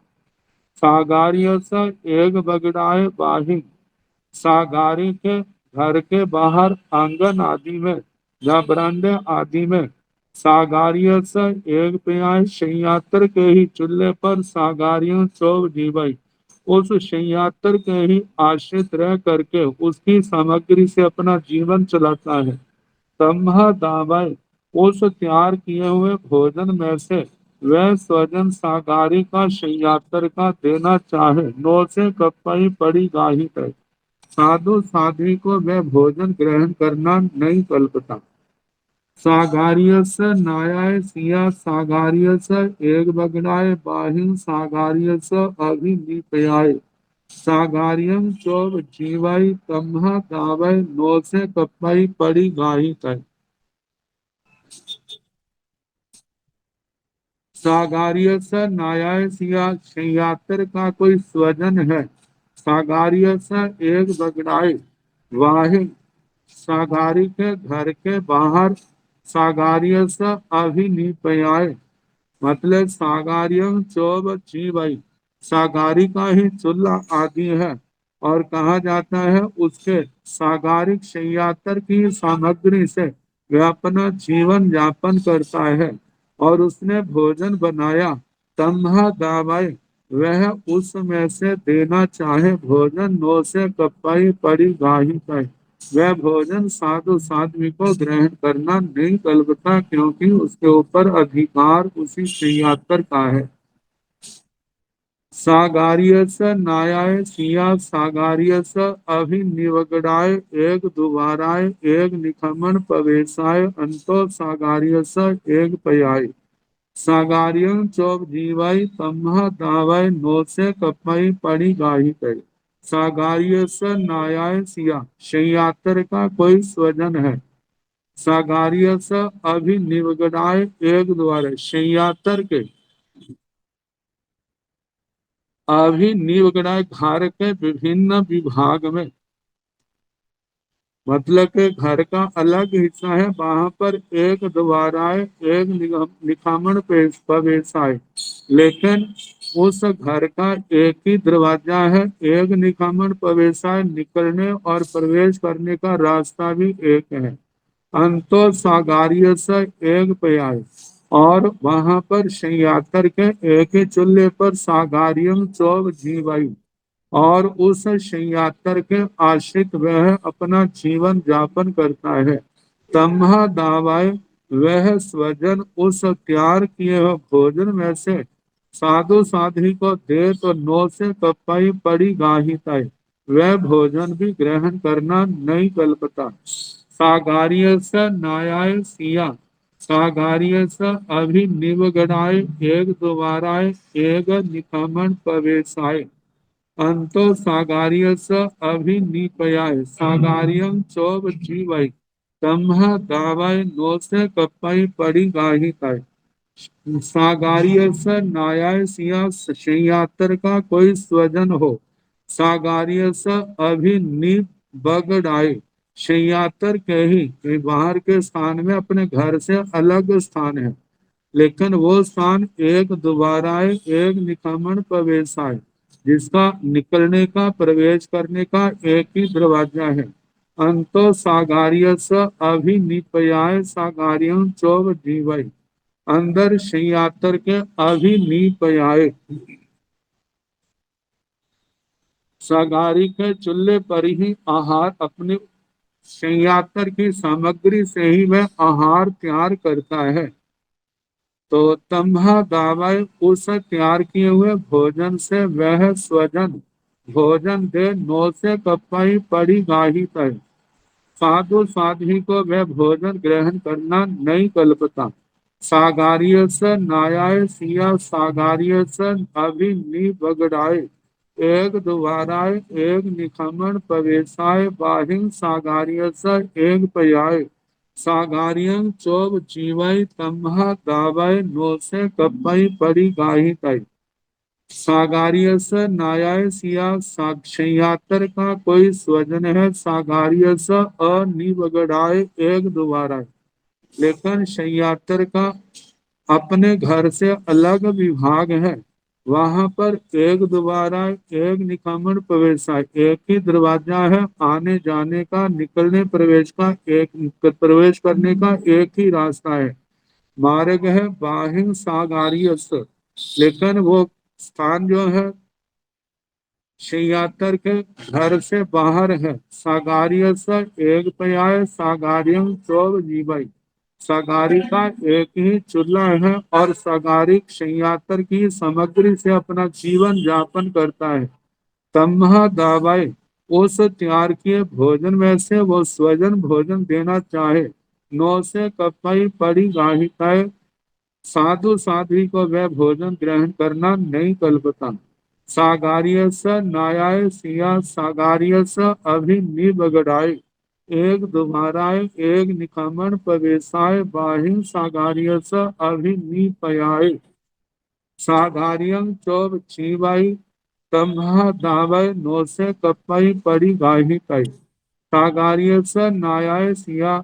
सागारियस एक बगड़ाए बाहिन, सागारी के घर के बाहर आंगन आदि में या बरामदे आदि में सागारियस एक पेय शय्यातर के ही चूल्हे पर सागारियों चौब जीवई। उस शय्यातर के ही आश्रित रह करके उसकी सामग्री से अपना जीवन चलाता है। तम्हा दावय उस तैयार किए हुए भोजन में से वह स्वजन सागारी का शय्यातर का देना चाहे, नो से कपई पड़ी गाही तय। साधु साध्वी को वह भोजन ग्रहण करना नहीं कल्पता। सागारियस नायाय सिया सागारियस एक बगड़ाए बाहिन सागारियस अभिनिपयाय। सागारियम चोब जीवाई तम्हा दावय नो से कपई पड़ी गाही तय। सागारियस नायाय सिया शय्यातर का कोई स्वजन है। सागारियस एक बगड़ाए वाहिन, सागारी के घर के बाहर सागारियस अभिनिपयाय मतलब सागारियम चोब जीवई। सागारी का ही चूल्हा आदि है। और कहा जाता है उसके सागारिक शय्यातर की सामग्री से वह अपना जीवन यापन करता है। और उसने भोजन बनाया, तम्हा दावाई वह उसमें से देना चाहे भोजन, नो से कपई पड़ी गाही तय। वह भोजन साधु साध्वी को ग्रहण करना नहीं कल्पता, क्योंकि उसके ऊपर अधिकार उसी शय्यातर का है। सागारियस नायाय सिया सागारियस अभिनिवगड़ाय एक दुबाराय एक निखमन पवेशाय अंतो सागारियस एक पयाय। सागारियं चौब जीवाई तम्हा दावाय नो से कपई पड़ी गाही तय। सागार्य स नायाय सिया, शय्यातर का कोई स्वजन है। सागार्य स अभिनिवगणाय, एक द्वारा शय्यातर के अभिनिवगणाय घर के विभिन्न विभाग में, मतलब के घर का अलग हिस्सा है, वहां पर एक द्वाराए एक निखामण प्रवेश है, लेकिन उस घर का एक ही दरवाजा है, एक निखामण प्रवेश है, निकलने और प्रवेश करने का रास्ता भी एक है। अंतो सागार्य से एक पर्याय, और वहां पर शय्यातर के एक ही चूल्हे पर सागार्यम चौब जीवायु, और उस शय्यातर के आश्रित वह अपना जीवन यापन करता है। तमह दावाय, वह स्वजन उस तैयार किए हुए भोजन में से साधु साध्वी को दे तो नो से कपाई पड़ी गाही तय, वह भोजन भी ग्रहण करना नहीं कल्पता। सागार्य स नायाय सिया, सागार्य स अभिनिवगणाय, एक द्वाराय एक निकमन प्रवेशाय, अंतो सागार्य स अभिनिपयाय, सागार्यं चौब जीवय, तमह दावय नो से कपई पड़ी गाही तय। सागार्य स नायाय सिया, शय्यातर का कोई स्वजन हो। सागार्य स अभिनिबगड़ाय, शय्यातर के ही बाहर के स्थान में अपने घर से अलग स्थान है, लेकिन वो स्थान एक दोबारा एक निकमन प्रवेश है, जिसका निकलने का प्रवेश करने का एक ही दरवाजा है। अंतो सागार्य स अभिनिपयाय, सागार्यं चौब जीवय, अंदर शय्यातर के अभिनिपयाय, सागारी के चूल्हे पर ही आहार, अपने शय्यातर की सामग्री से ही वह आहार तैयार करता है। तो तम्हा दावय, उस तैयार किए हुए भोजन से वह स्वजन भोजन दे नो से कपाई पड़ी गाही तय, साधु साध्वी को वह भोजन ग्रहण करना नहीं कल्पता। सागार्य स नायाय सिया, सागार्य स अभिनिबगड़ाय, एक द्वाराय एक निखमन प्रवेशाय, बाहिं सागार्य स एक पर्याय, सागार्यं चौब जीवय, तम्ह दावय नो से कपई पड़ी गाही तय। सागार्य स नायाय सिया, शय्यातर का कोई स्वजन है। सागार्य स अनिबगड़ाय, एक द्वारा, लेकिन शय्यातर का अपने घर से अलग विभाग है, वहां पर एक द्वारा एक निकमन प्रवेश है, एक ही दरवाजा है, आने जाने का निकलने प्रवेश का एक प्रवेश करने का एक ही रास्ता है, मार्ग है बाहिं सागार्य स, लेकिन वो स्थान जो है शय्यातर के घर से बाहर है। सागार्य स एक पर्याय, सागार्यं चौब जीवय, सागारी का एक ही चूल्हा है, और सागारिक शय्यातर की सामग्री से अपना जीवन यापन करता है। तमह दावाय, उस तैयार किए भोजन में से वो स्वजन भोजन देना चाहे, नो से कपई पड़ी गाहिकाय, साधु साध्वी को वह भोजन ग्रहण करना नहीं कल्पता। सागार्य स नायाय सिया, सागार्य स अभिनिबगड़ाय, एक दुभाराय एक निकमन प्रवेशाय, बाहिं सागार्य स अभिनिपयाय, सागार्यं चौब जीवाय, तम्हा दावय नो से कपई पड़ी गाही तय। सागार्य स नायाय सिया,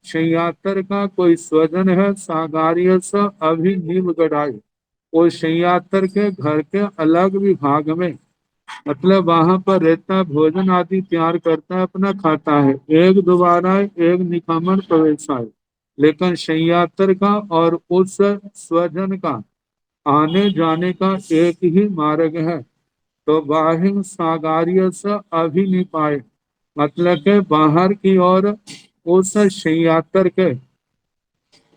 शय्यातर का कोई स्वजन है। सागार्य स अभिनिवगड़ाय, वो शय्यातर के घर के अलग विभाग में, मतलब वहां पर रहता है, भोजन आदि तैयार करता है, अपना खाता है, एक दोबारा एक निकमन प्रवेशाय, लेकिन शय्यातर का और उस स्वजन का आने जाने का एक ही मार्ग है। तो बाहिं सागार्य स अभिनिपाय, मतलब के बाहर की ओर उस शय्यातर के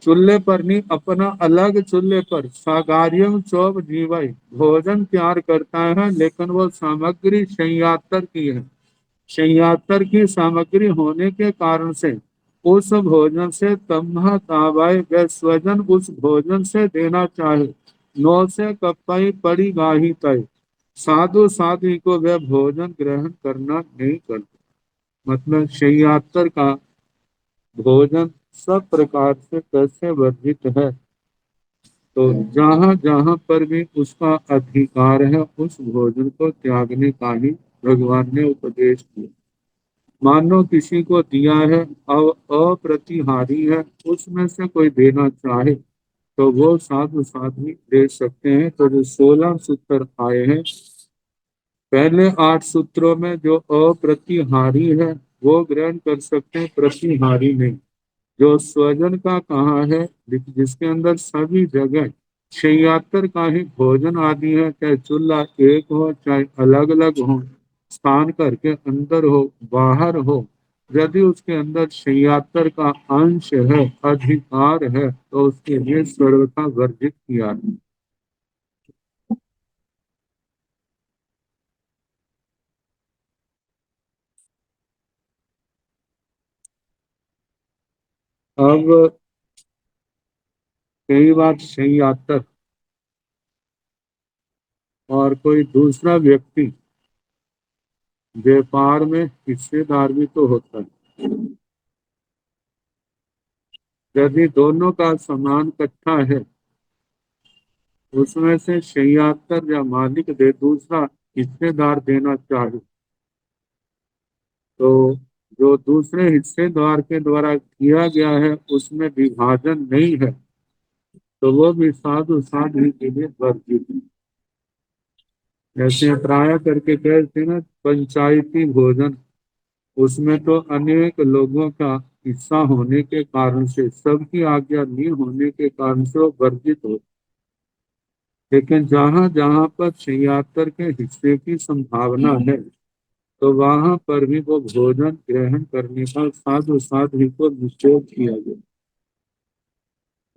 चूल्हे पर नहीं, अपना अलग चूल्हे पर सागार्यम चौब जीवाई भोजन तैयार करता है, लेकिन वो सामग्री शय्यातर की है। शय्यातर की सामग्री होने के कारण से उस भोजन से तम्हा तावाय, वह स्वजन उस भोजन से देना चाहे, नो से कपई पड़ी गाही तय। साधु साध्वी को वह भोजन ग्रहण करना नहीं करते। मतलब शय्यातर का भोजन सब प्रकार से कैसे वर्जित है। तो जहां जहां पर भी उसका अधिकार है उस भोजन को त्यागने का ही भगवान ने उपदेश दिया। मानो किसी को दिया है और अप्रतिहारी है, उसमें से कोई देना चाहे तो वो साधु साध्वी दे सकते हैं। तो जो 16 सूत्र आए हैं, पहले 8 सूत्रों में जो अप्रतिहारी है वो ग्रहण कर सकते हैं, प्रतिहारी नहीं। जो स्वजन का कहा है, जिसके अंदर सभी जगह शय्यातर का ही भोजन आदि है, चाहे चूल्हा एक हो चाहे अलग अलग हो, स्थान करके अंदर हो बाहर हो, यदि उसके अंदर शय्यातर का अंश है, अधिकार है, तो उसके लिए सर्वथा वर्जित किया है। अब कई बार शय्यातर और कोई दूसरा व्यक्ति व्यापार में हिस्सेदार भी तो होता है। यदि दोनों का समान इकट्ठा है, उसमें से शय्यातर या मालिक दे दूसरा हिस्सेदार देना चाहे, तो जो दूसरे हिस्सेदार के द्वारा किया गया है उसमें विभाजन नहीं है, तो वो भी साधु साध्वी के लिए वर्जित है। जैसे प्राय करके कहते हैं ना, पंचायती भोजन, उसमें तो अनेक लोगों का हिस्सा होने के कारण से, सबकी आज्ञा नहीं होने के कारण से वो वर्जित हो। लेकिन जहां जहां पर शय्यातर के हिस्से की संभावना है, तो वहां पर भी वो भोजन ग्रहण करने का साधु साध्वी को निषेध किया गया।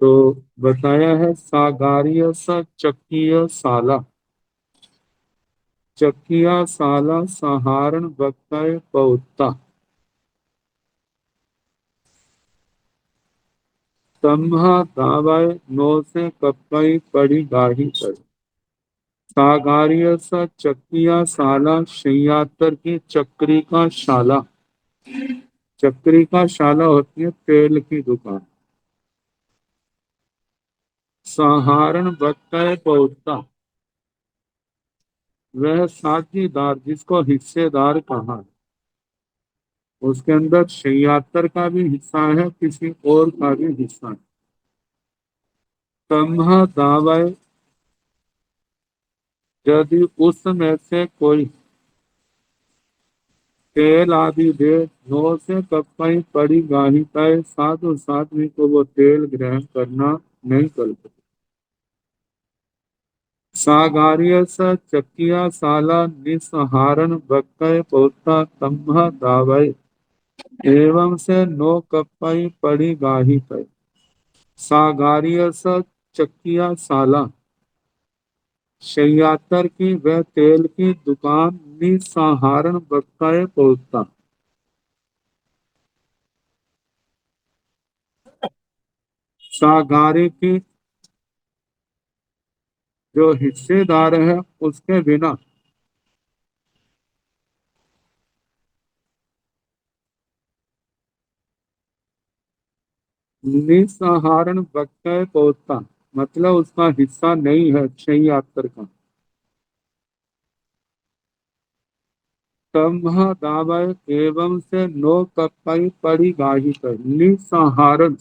तो बताया है, सागार्य स चक्कीय साला, चक्किया साला सहारण बक्कय पौता, तम्हा दावय नो से कपई पड़ी गाही कर। सागार्य स चक्किया साला, शय्यातर की चक्री का शाला। चक्री का शाला होती है तेल की दुकान। सहारण बक्कय पौता, वह साझीदार जिसको हिस्सेदार कहा, उसके अंदर शय्यातर का भी हिस्सा है, किसी और का भी हिस्सा है। तम्हा दावय, यदि उसमें से कोई तेल आदि दे, नो से कपई पड़ी गाही तय, साधु साध्वी को वो तेल ग्रहण करना नहीं करते। सागार्य स चकिया साला, निसहारण बक्कय पोता तम्हा दावय, एवं से नो कपई पड़ी गाही तय। सागार्य स चकिया साला, शय्यातर की वह तेल की दुकान, निसहारण बक्कय पोता, सागारे की जो हिस्सेदार है उसके बिना निसहारण बक्कय पोता, मतलब उसका हिस्सा नहीं है शय्यातर का। तम्ह दावय, एवं से नो कपई पड़ी गाही कर, निसहारण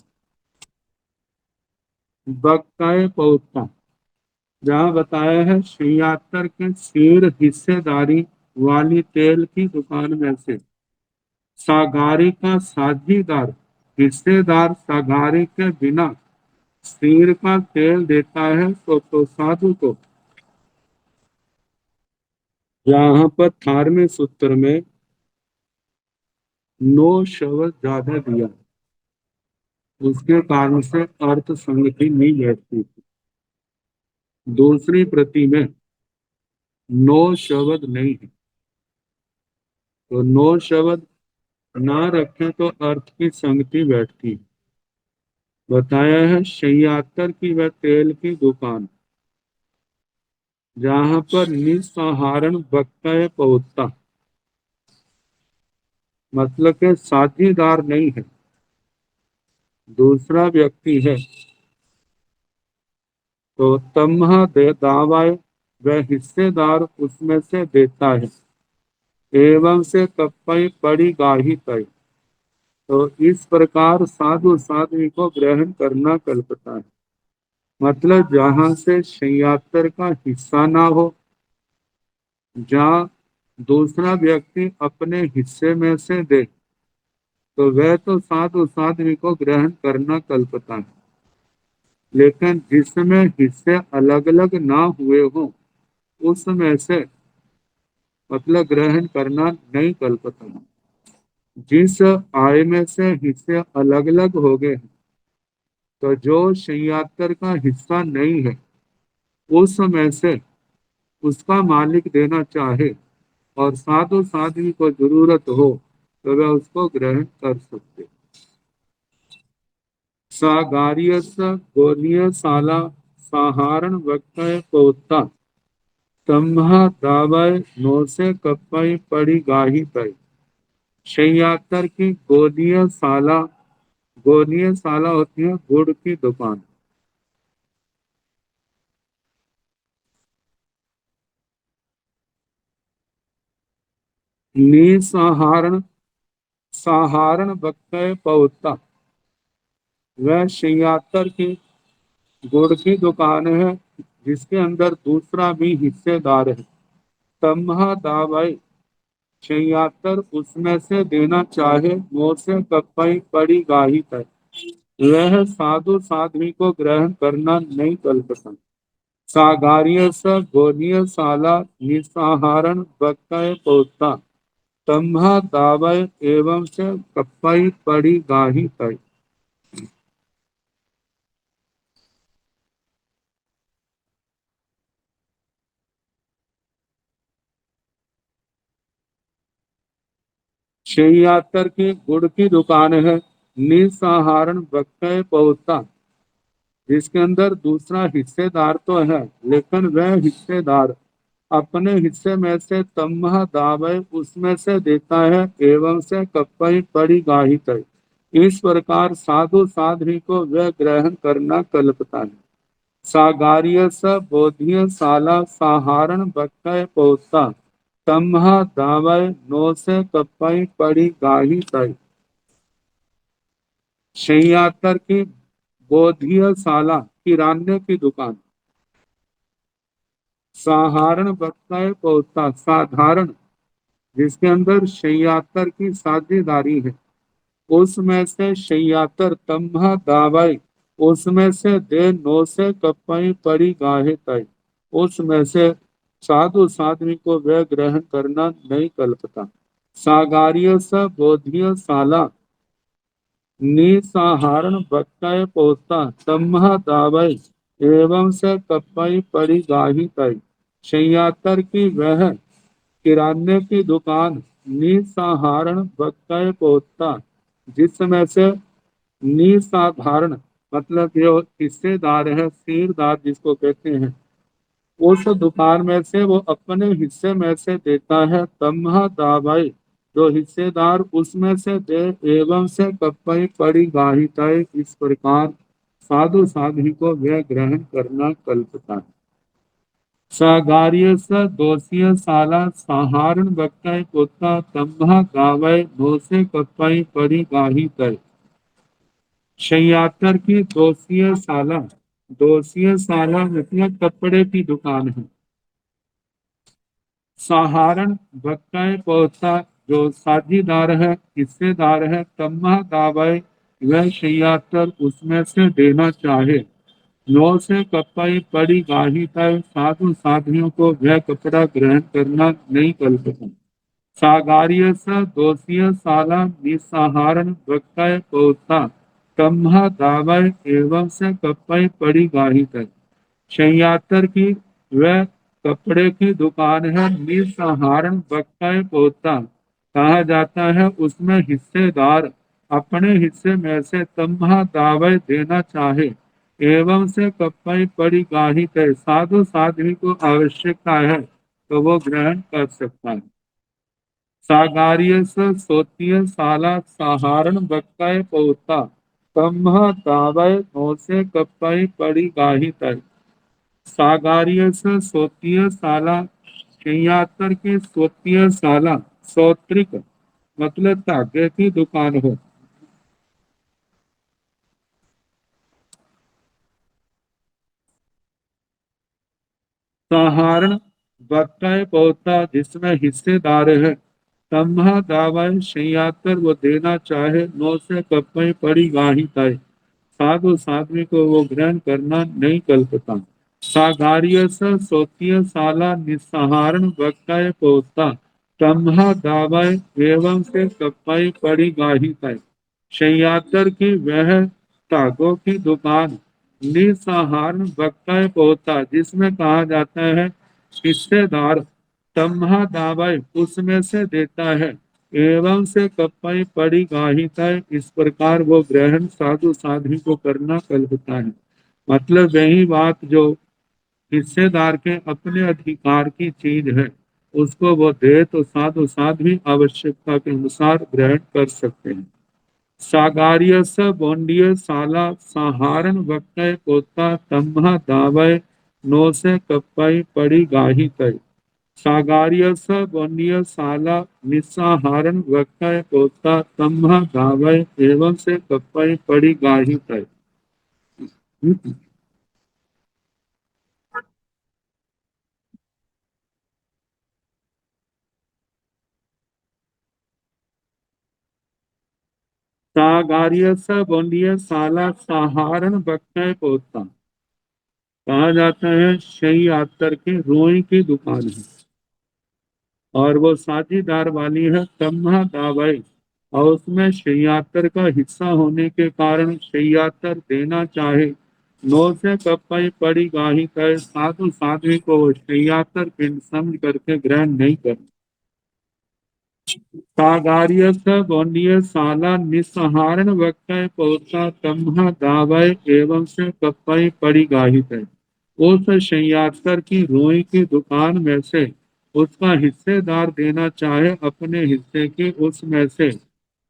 बक्कय पोता, जहाँ बताया है शय्यातर के शेर हिस्सेदारी वाली तेल की दुकान में से सागारी का साझीदार हिस्सेदार सागारी के बिना शेर का तेल देता है, तो साधु को। यहाँ पर 18वें सूत्र में नो शब्द ज्यादा दिया, उसके कारण से अर्थ संगति नहीं बैठती थी। दूसरी प्रति में नो शब्द नहीं है, तो नो शब्द ना रखें तो अर्थ की संगति बैठती है। बताया है शय्यातर की वह तेल की दुकान, जहां पर निसहारण बक्तय पहुंचता, मतलब के साझीदार नहीं है, दूसरा व्यक्ति है, तो तमह दावाय वह हिस्सेदार उसमें से देता है, एवं से कपई पड़ी गाही तय। तो इस प्रकार साधु साध्वी को ग्रहण करना कल्पता है, मतलब जहां से शय्यातर का हिस्सा ना हो, जहाँ दूसरा व्यक्ति अपने हिस्से में से दे, तो वह तो साधु साध्वी को ग्रहण करना कल्पता है। लेकिन जिसमें हिस्से अलग अलग ना हुए हो, उसमें से मतलब ग्रहण करना नहीं कल्पता है। जिस आय में से हिस्से अलग अलग हो गए हैं, तो जो शय्यातर का हिस्सा नहीं है, उसमें से उसका मालिक देना चाहे और साधु साध्वी को जरूरत हो, तो वह उसको ग्रहण कर सकते। सागारियस गोनीय साला साहारण वक्तय पोता तम्हा दावय नोसे कपई पड़ी गाही तय। शय्यातर की गोनीय साला होती है गुड़ की दुकान। निसहारण साहारण वक्तय पोता, वह शय्यातर की गुड़ की दुकान है, जिसके अंदर दूसरा भी हिस्सेदार है। तम्हा दावई शय्यातर उसमें से देना चाहे, मुंह से कपई पड़ी गाही तय। वह साधु साध्वी को ग्रहण करना नहीं कल्पता। सागार्य स गोनीय साला निसाहारण बक्कय पोता तम्हा दावय एवं से कपई पड़ी गाही तय। शय्यातर की गुड़ की दुकान है, निसहारण बक्कय पोता, जिसके अंदर दूसरा हिस्सेदार तो है, लेकिन वह हिस्सेदार अपने हिस्से में से तमह दावे उसमें से देता है, एवं से कपई पड़ी गाही तय। इस प्रकार साधु साध्वी को वह ग्रहण करना कल्पता है। सागार्य स बोधिय साला साहारण बक्कय पोता तमह दावय नो से कपई पड़ी गाही तय। शय्यातर की बोधिय साला किराने की दुकान। साधारण बक्ताए पोता साधारण, जिसके अंदर शय्यातर की साझेदारी है, उसमें से शय्यातर तम्हा दावाई उसमें से दे नो से कपई पड़ी गाहे तय। उसमें से साधु साध्वी को वह ग्रहण करना नहीं कल्पता। सागार्य स बोधिय साला निसाहारण बक्ताए पोता तम्हा दावई एवं से कपई पड़ी गाही तय। शय्यातर की वह किराने की दुकान निसाधारण बक्कय पोता, जिसमें से निसाधारण मतलब जो हिस्सेदार है, सीरदार जिसको कहते हैं, उस दुकान में से वो अपने हिस्से में से देता है। तम्हा दावाई जो हिस्सेदार उसमें से दे, एवं से कपई पड़ी गाही तय। इस प्रकार साधु साध्वी को वह ग्रहण करना कल्पता है। सागार्य स दोषीय साला साहारण बक्कय पोता तम्भा गावय दोषे कपई परी गाही तय। शय्यातर की दोषीय साला मतलब कपड़े की दुकान है। साहारण बक्कय पोता जो साझीदार है, हिस्सेदार है, तम्भा गावय वह शय्यातर उसमें से देना चाहे, नौ से कपई पड़ी गाही तय। साधु साध्वियों को वह कपड़ा ग्रहण करना नहीं कल्पता। सागार्य स दोषीय साला निसहारण बक्कय पोता तम्हा दावय एवं से कपई पड़ी गाही तय। शय्यातर की वह कपड़े की दुकान है, निसहारण बक्कय पोता कहा जाता है, उसमें हिस्सेदार अपने हिस्से में से तम्हा दावय देना चाहे, एवं से कप्पई पड़ी गाहित है, साधु साध्वी को आवश्यकता है तो वो ग्रहण कर सकता है। सागार्य सोतीय साला साधारण बक्काय पौता तम्ह दावय नौसे कप्पई पड़ी गाहित है। सागार्य सोतीय साला शैयातर की सोतीय साला सौत्रिक मतलब धागे की दुकान हो। साधारण बक्काय पौता जिसमें हिस्सेदार है। तम्हा दावय शैयातर वो देना चाहे नौ से कप्पई पड़ी गाही तय, साधु साध्वी को वो ग्रहण करना नहीं कल्पता। सागार्य सोतीय साला निस्सहारण बक्काय पोता तम्हा दावय एवं से कप्पई पड़ी गाही तय, शैयातर की वह तागों की दुकान निस्सहारण बक्काय पोता जिसमें कहा जाता है हिस्सेदार तम्हा दावय उसमें से देता है, एवं से कप्पई पड़ी गाहिता है, इस प्रकार वो ग्रहण साधु साध्वी को करना कल्पता है। मतलब वही बात जो हिस्सेदार के अपने अधिकार की चीज है उसको वो दे तो साधु साध्वी आवश्यकता के अनुसार ग्रहण कर सकते हैं। सागार्य बोंडिय साला सहारण वक्तय पोता तम्हा दावय नो से कप्पई पड़ी गाही तय, सागार्यस वन्य साला निस्साहारण वक्तय पोता तम्हा दावय एवं से कप्पई पड़ी गाही तय। सागार्यस वन्य साला सहारण वक्तय पोता कहा जाता है शही आतर के रोई की दुकान है और वो साझीदार वाली है तम्हा दावई, और उसमें शैयातर का हिस्सा होने के कारण शैयातर देना चाहे नो से कप्पई पड़ी गाही कहे, साधु साध्वी को वो शैयातर पिंड समझ करके ग्रहण नहीं कर। सागार्यस बौंडिय साला निस्सहारण वक्तय पौता तम्हा दावय एवं से कप्पई पड़ी गाहित है। उस शैयातर की रोई की दुकान में से उसका हिस्सेदार देना चाहे अपने हिस्से की उसमें से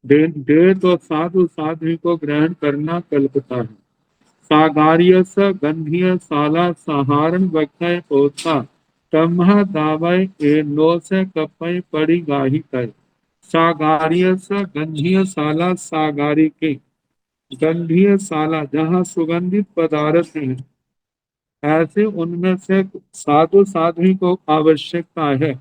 दे तो साधु साध्वी को ग्रहण करना कल्पता है। सागार्यस गंधीय साला सहारण वक्तय पोता तम्हा दावय ए नो से कप्पई पड़ी गाही तय, सागार्यस गंधीय साला सागारी की गंधीय साला जहाँ सुगंधित पदार्थ हैं ऐसे उनमें से साधु साध्वी को आवश्यकता है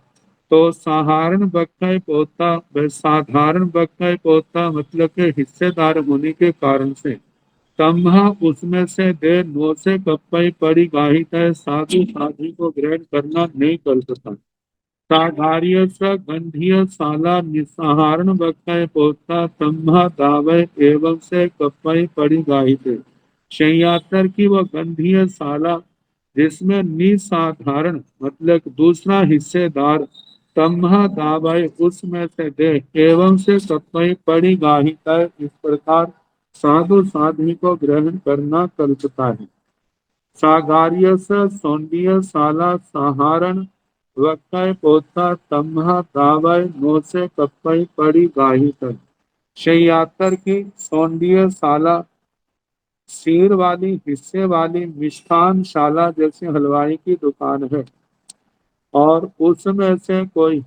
तो साधारण बक्काई पोता व साधारण बक्काई पोता मतलब के हिस्सेदार होने के कारण से तम्हा उसमें से दे नो से कप्पई पड़ी गाहित है, साधु साध्वी को ग्रहण करना नहीं कर सकता। साधार्य स गंधीय साला निस्सहारण बक्काई पोता तम्हा दावय एवं से कप्पई पड़ी गाहित है। शैयातर की वह गंधीय साला जिसमें निसाधारण मतलब दूसरा हिस्सेदार तम्हा दावय उसमें से दे एवं से कप्पई पड़ी गाहित है, इस प्रकार साधु साध्वी को ग्रहण करना कल्पता है। सागार्यस सौंडीय साला सहारण वक्तय पोता तम्हा दावय नो से कप्पई पड़ी गाही तक। शैयातर की सौंडीय साला शीर वाली हिस्से वाली मिष्ठान शाला जैसे हलवाई की दुकान है और उसमें से कोई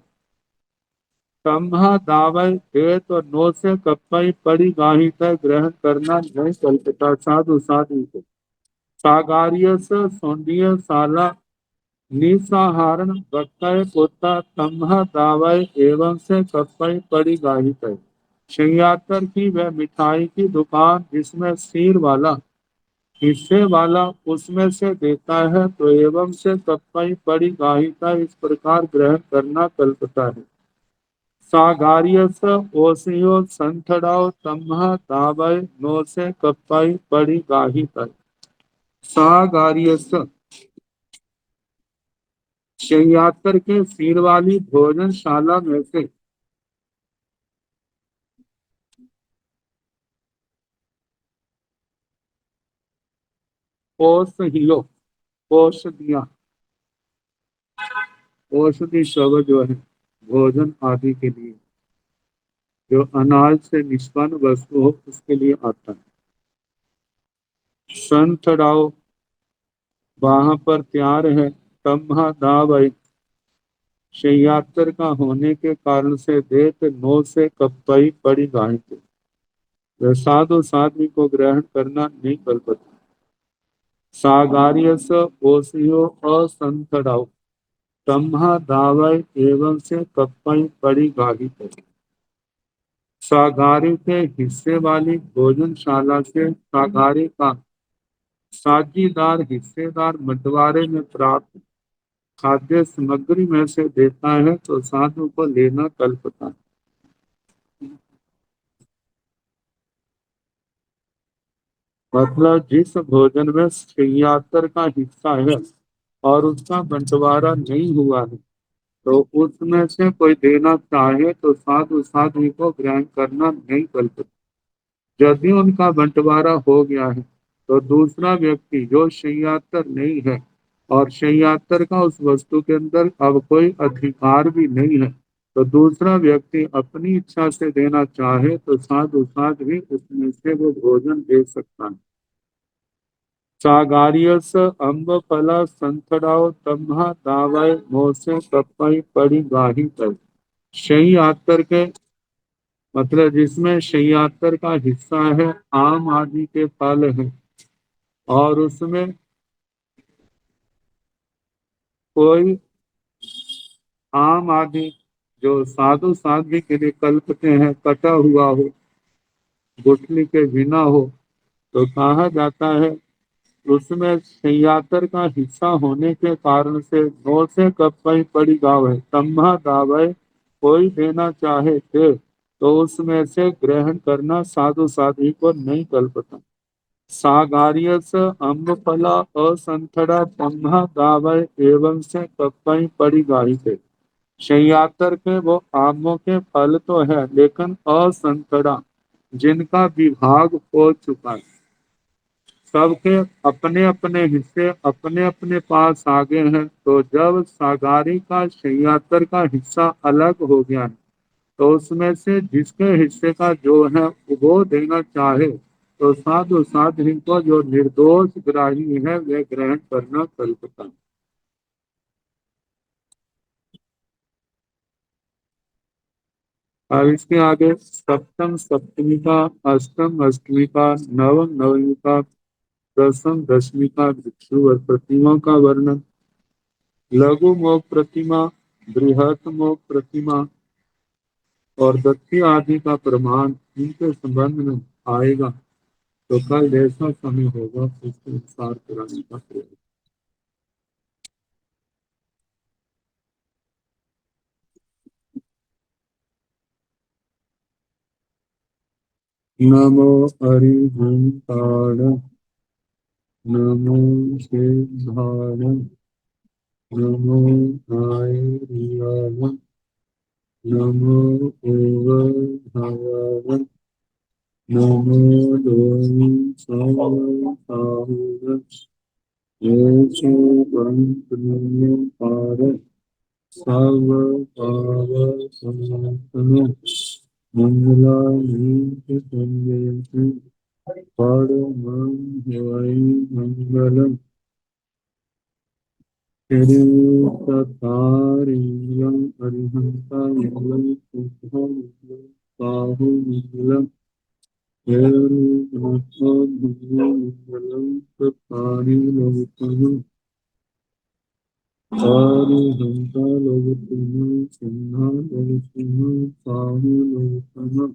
तम्हा दावय दे तो नो से कप्पई पड़ी गाही तक ग्रहण करना नहीं कल्पता साधु साधु को। सागार्यस सौंडीय साला निसाहारण बक्कय पोता तम्हा दावय एवं से कप्पई पड़ी गाहित है। शैयातर की वह मिठाई की दुकान जिसमें सीर वाला हिस्से वाला उसमें से देता है तो एवं से कप्पई पड़ी गाहिता इस प्रकार ग्रहण करना कल्पता है। सागार्यस ओसियो संथड़ाओ तम्हा दावय नो से कप्पई पड़ी गाहिता। सागार्यस शैयातर के सिर वाली भोजनशाला में से औषधियों, औषधियाँ, औषधि शब्द जो है भोजन आदि के लिए, जो अनाज से निष्पन्न वस्तु हो उसके लिए आता है। संतड़ाओ, वहां पर तैयार है। तम्हा दावई, शय्यातर का होने के कारण से देत नो से कपई पड़ी गाय को, वह साधु साध्वी को ग्रहण करना नहीं कल्पता। सागार्यस ओसियो असंतड़ाओ, तम्हा दावई एवं से कपई पड़ी गाही को। सागारी के हिस्से वाली भोजनशाला से सागारी का साझीदार हिस्सेदार बंटवारे में प्राप्त खाद्य सामग्री में से देता है तो साधु को लेना कल्पता है। मतलब जिस भोजन में शय्यातर का हिस्सा है और उसका बंटवारा नहीं हुआ है तो उसमें से कोई देना चाहे तो साधु साध्वी को ग्रहण करना नहीं कल्पता। यदि उनका बंटवारा हो गया है तो दूसरा व्यक्ति जो शय्यातर नहीं है और शय्यातर का उस वस्तु के अंदर अब कोई अधिकार भी नहीं है तो दूसरा व्यक्ति अपनी इच्छा से देना चाहे तो साधु साध्वी उसमें से वो भोजन दे सकता है। सागारियस अम्ब फला संतड़ाओ तम्हा दावय मोसे कपई पड़ी गाही कर। शय्यातर के मतलब जिसमें शय्यातर का हिस्सा है, आम आदि के फल है और उसमें कोई आम आदि जो साधु साध्वी के लिए कल्पते हैं कटा हुआ हो, गुठली के बिना हो तो कहा जाता है उसमें शय्यातर का हिस्सा होने के कारण से नौ से कपई पड़ी गाव है, तम्हा दावे कोई देना चाहे दे तो उसमें से ग्रहण करना साधु साध्वी को नहीं कल्पता। सागार्यस अम्बफला असंथड़ा तम्हा दावे एवं से कपई पड़ी गाही थे। शय्यातर के वो आमों के फल तो है लेकिन असंतड़ा जिनका विभाग हो चुका है। सबके अपने अपने हिस्से अपने अपने पास आ गए हैं तो जब सागारी का शय्यातर का हिस्सा अलग हो गया है तो उसमें से जिसके हिस्से का जो है वो देना चाहे तो साधु साध्वी को जो निर्दोष ग्राही है वे ग्रहण करना कल्पता। और इसके आगे सप्तम सप्तमी का, अष्टम अष्टमी का, नवम नवमी का, दसम दशमी का भिक्षु और प्रतिमा का वर्णन। लघु मोक प्रतिमा, बृहत मोक प्रतिमा और दत्ती आदि का प्रमाण इनके संबंध में आएगा तो कल जैसा समय होगा उसके अनुसार कराने का प्रयास। नमो हरिहंताण, नमो सिद्धाण, नमो नारायण, नमो ओवधारण, नमो लोई साहुर, येषु बंधुन्य पार, सर्व पाव सनातन, मंगलानि संजयति, परमं वै मंगलम्। शरीरधारीयम् अरिहन्तामलं शुद्धमलं बाहुमंगलम्, मंगलम् सत्तानि लोकम्, अरिहन्ता लोकम्, सिंहा लोकम्, साहु लोकम्,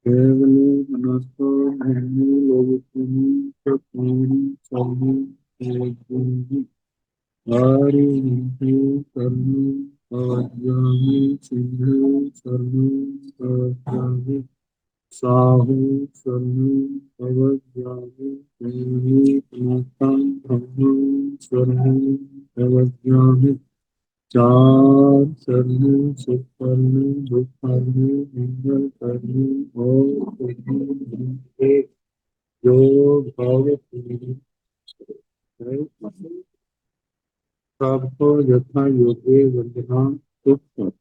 केवले मनसो धर्मो लोकम्, सत्तानि सर्वं लोकम्। आरिहि सर्वं आज्ञामि सिंहो सर्वं आज्ञामि, साहु सर्वं अवज्ञामि, देवी मातां ब्रह्मं सर्वं अवज्ञामि। चार सर्वं सुपर्णं दुःखर्मं मंगल कर्मं और जो भाव सबको यथा योगे वंदना सुख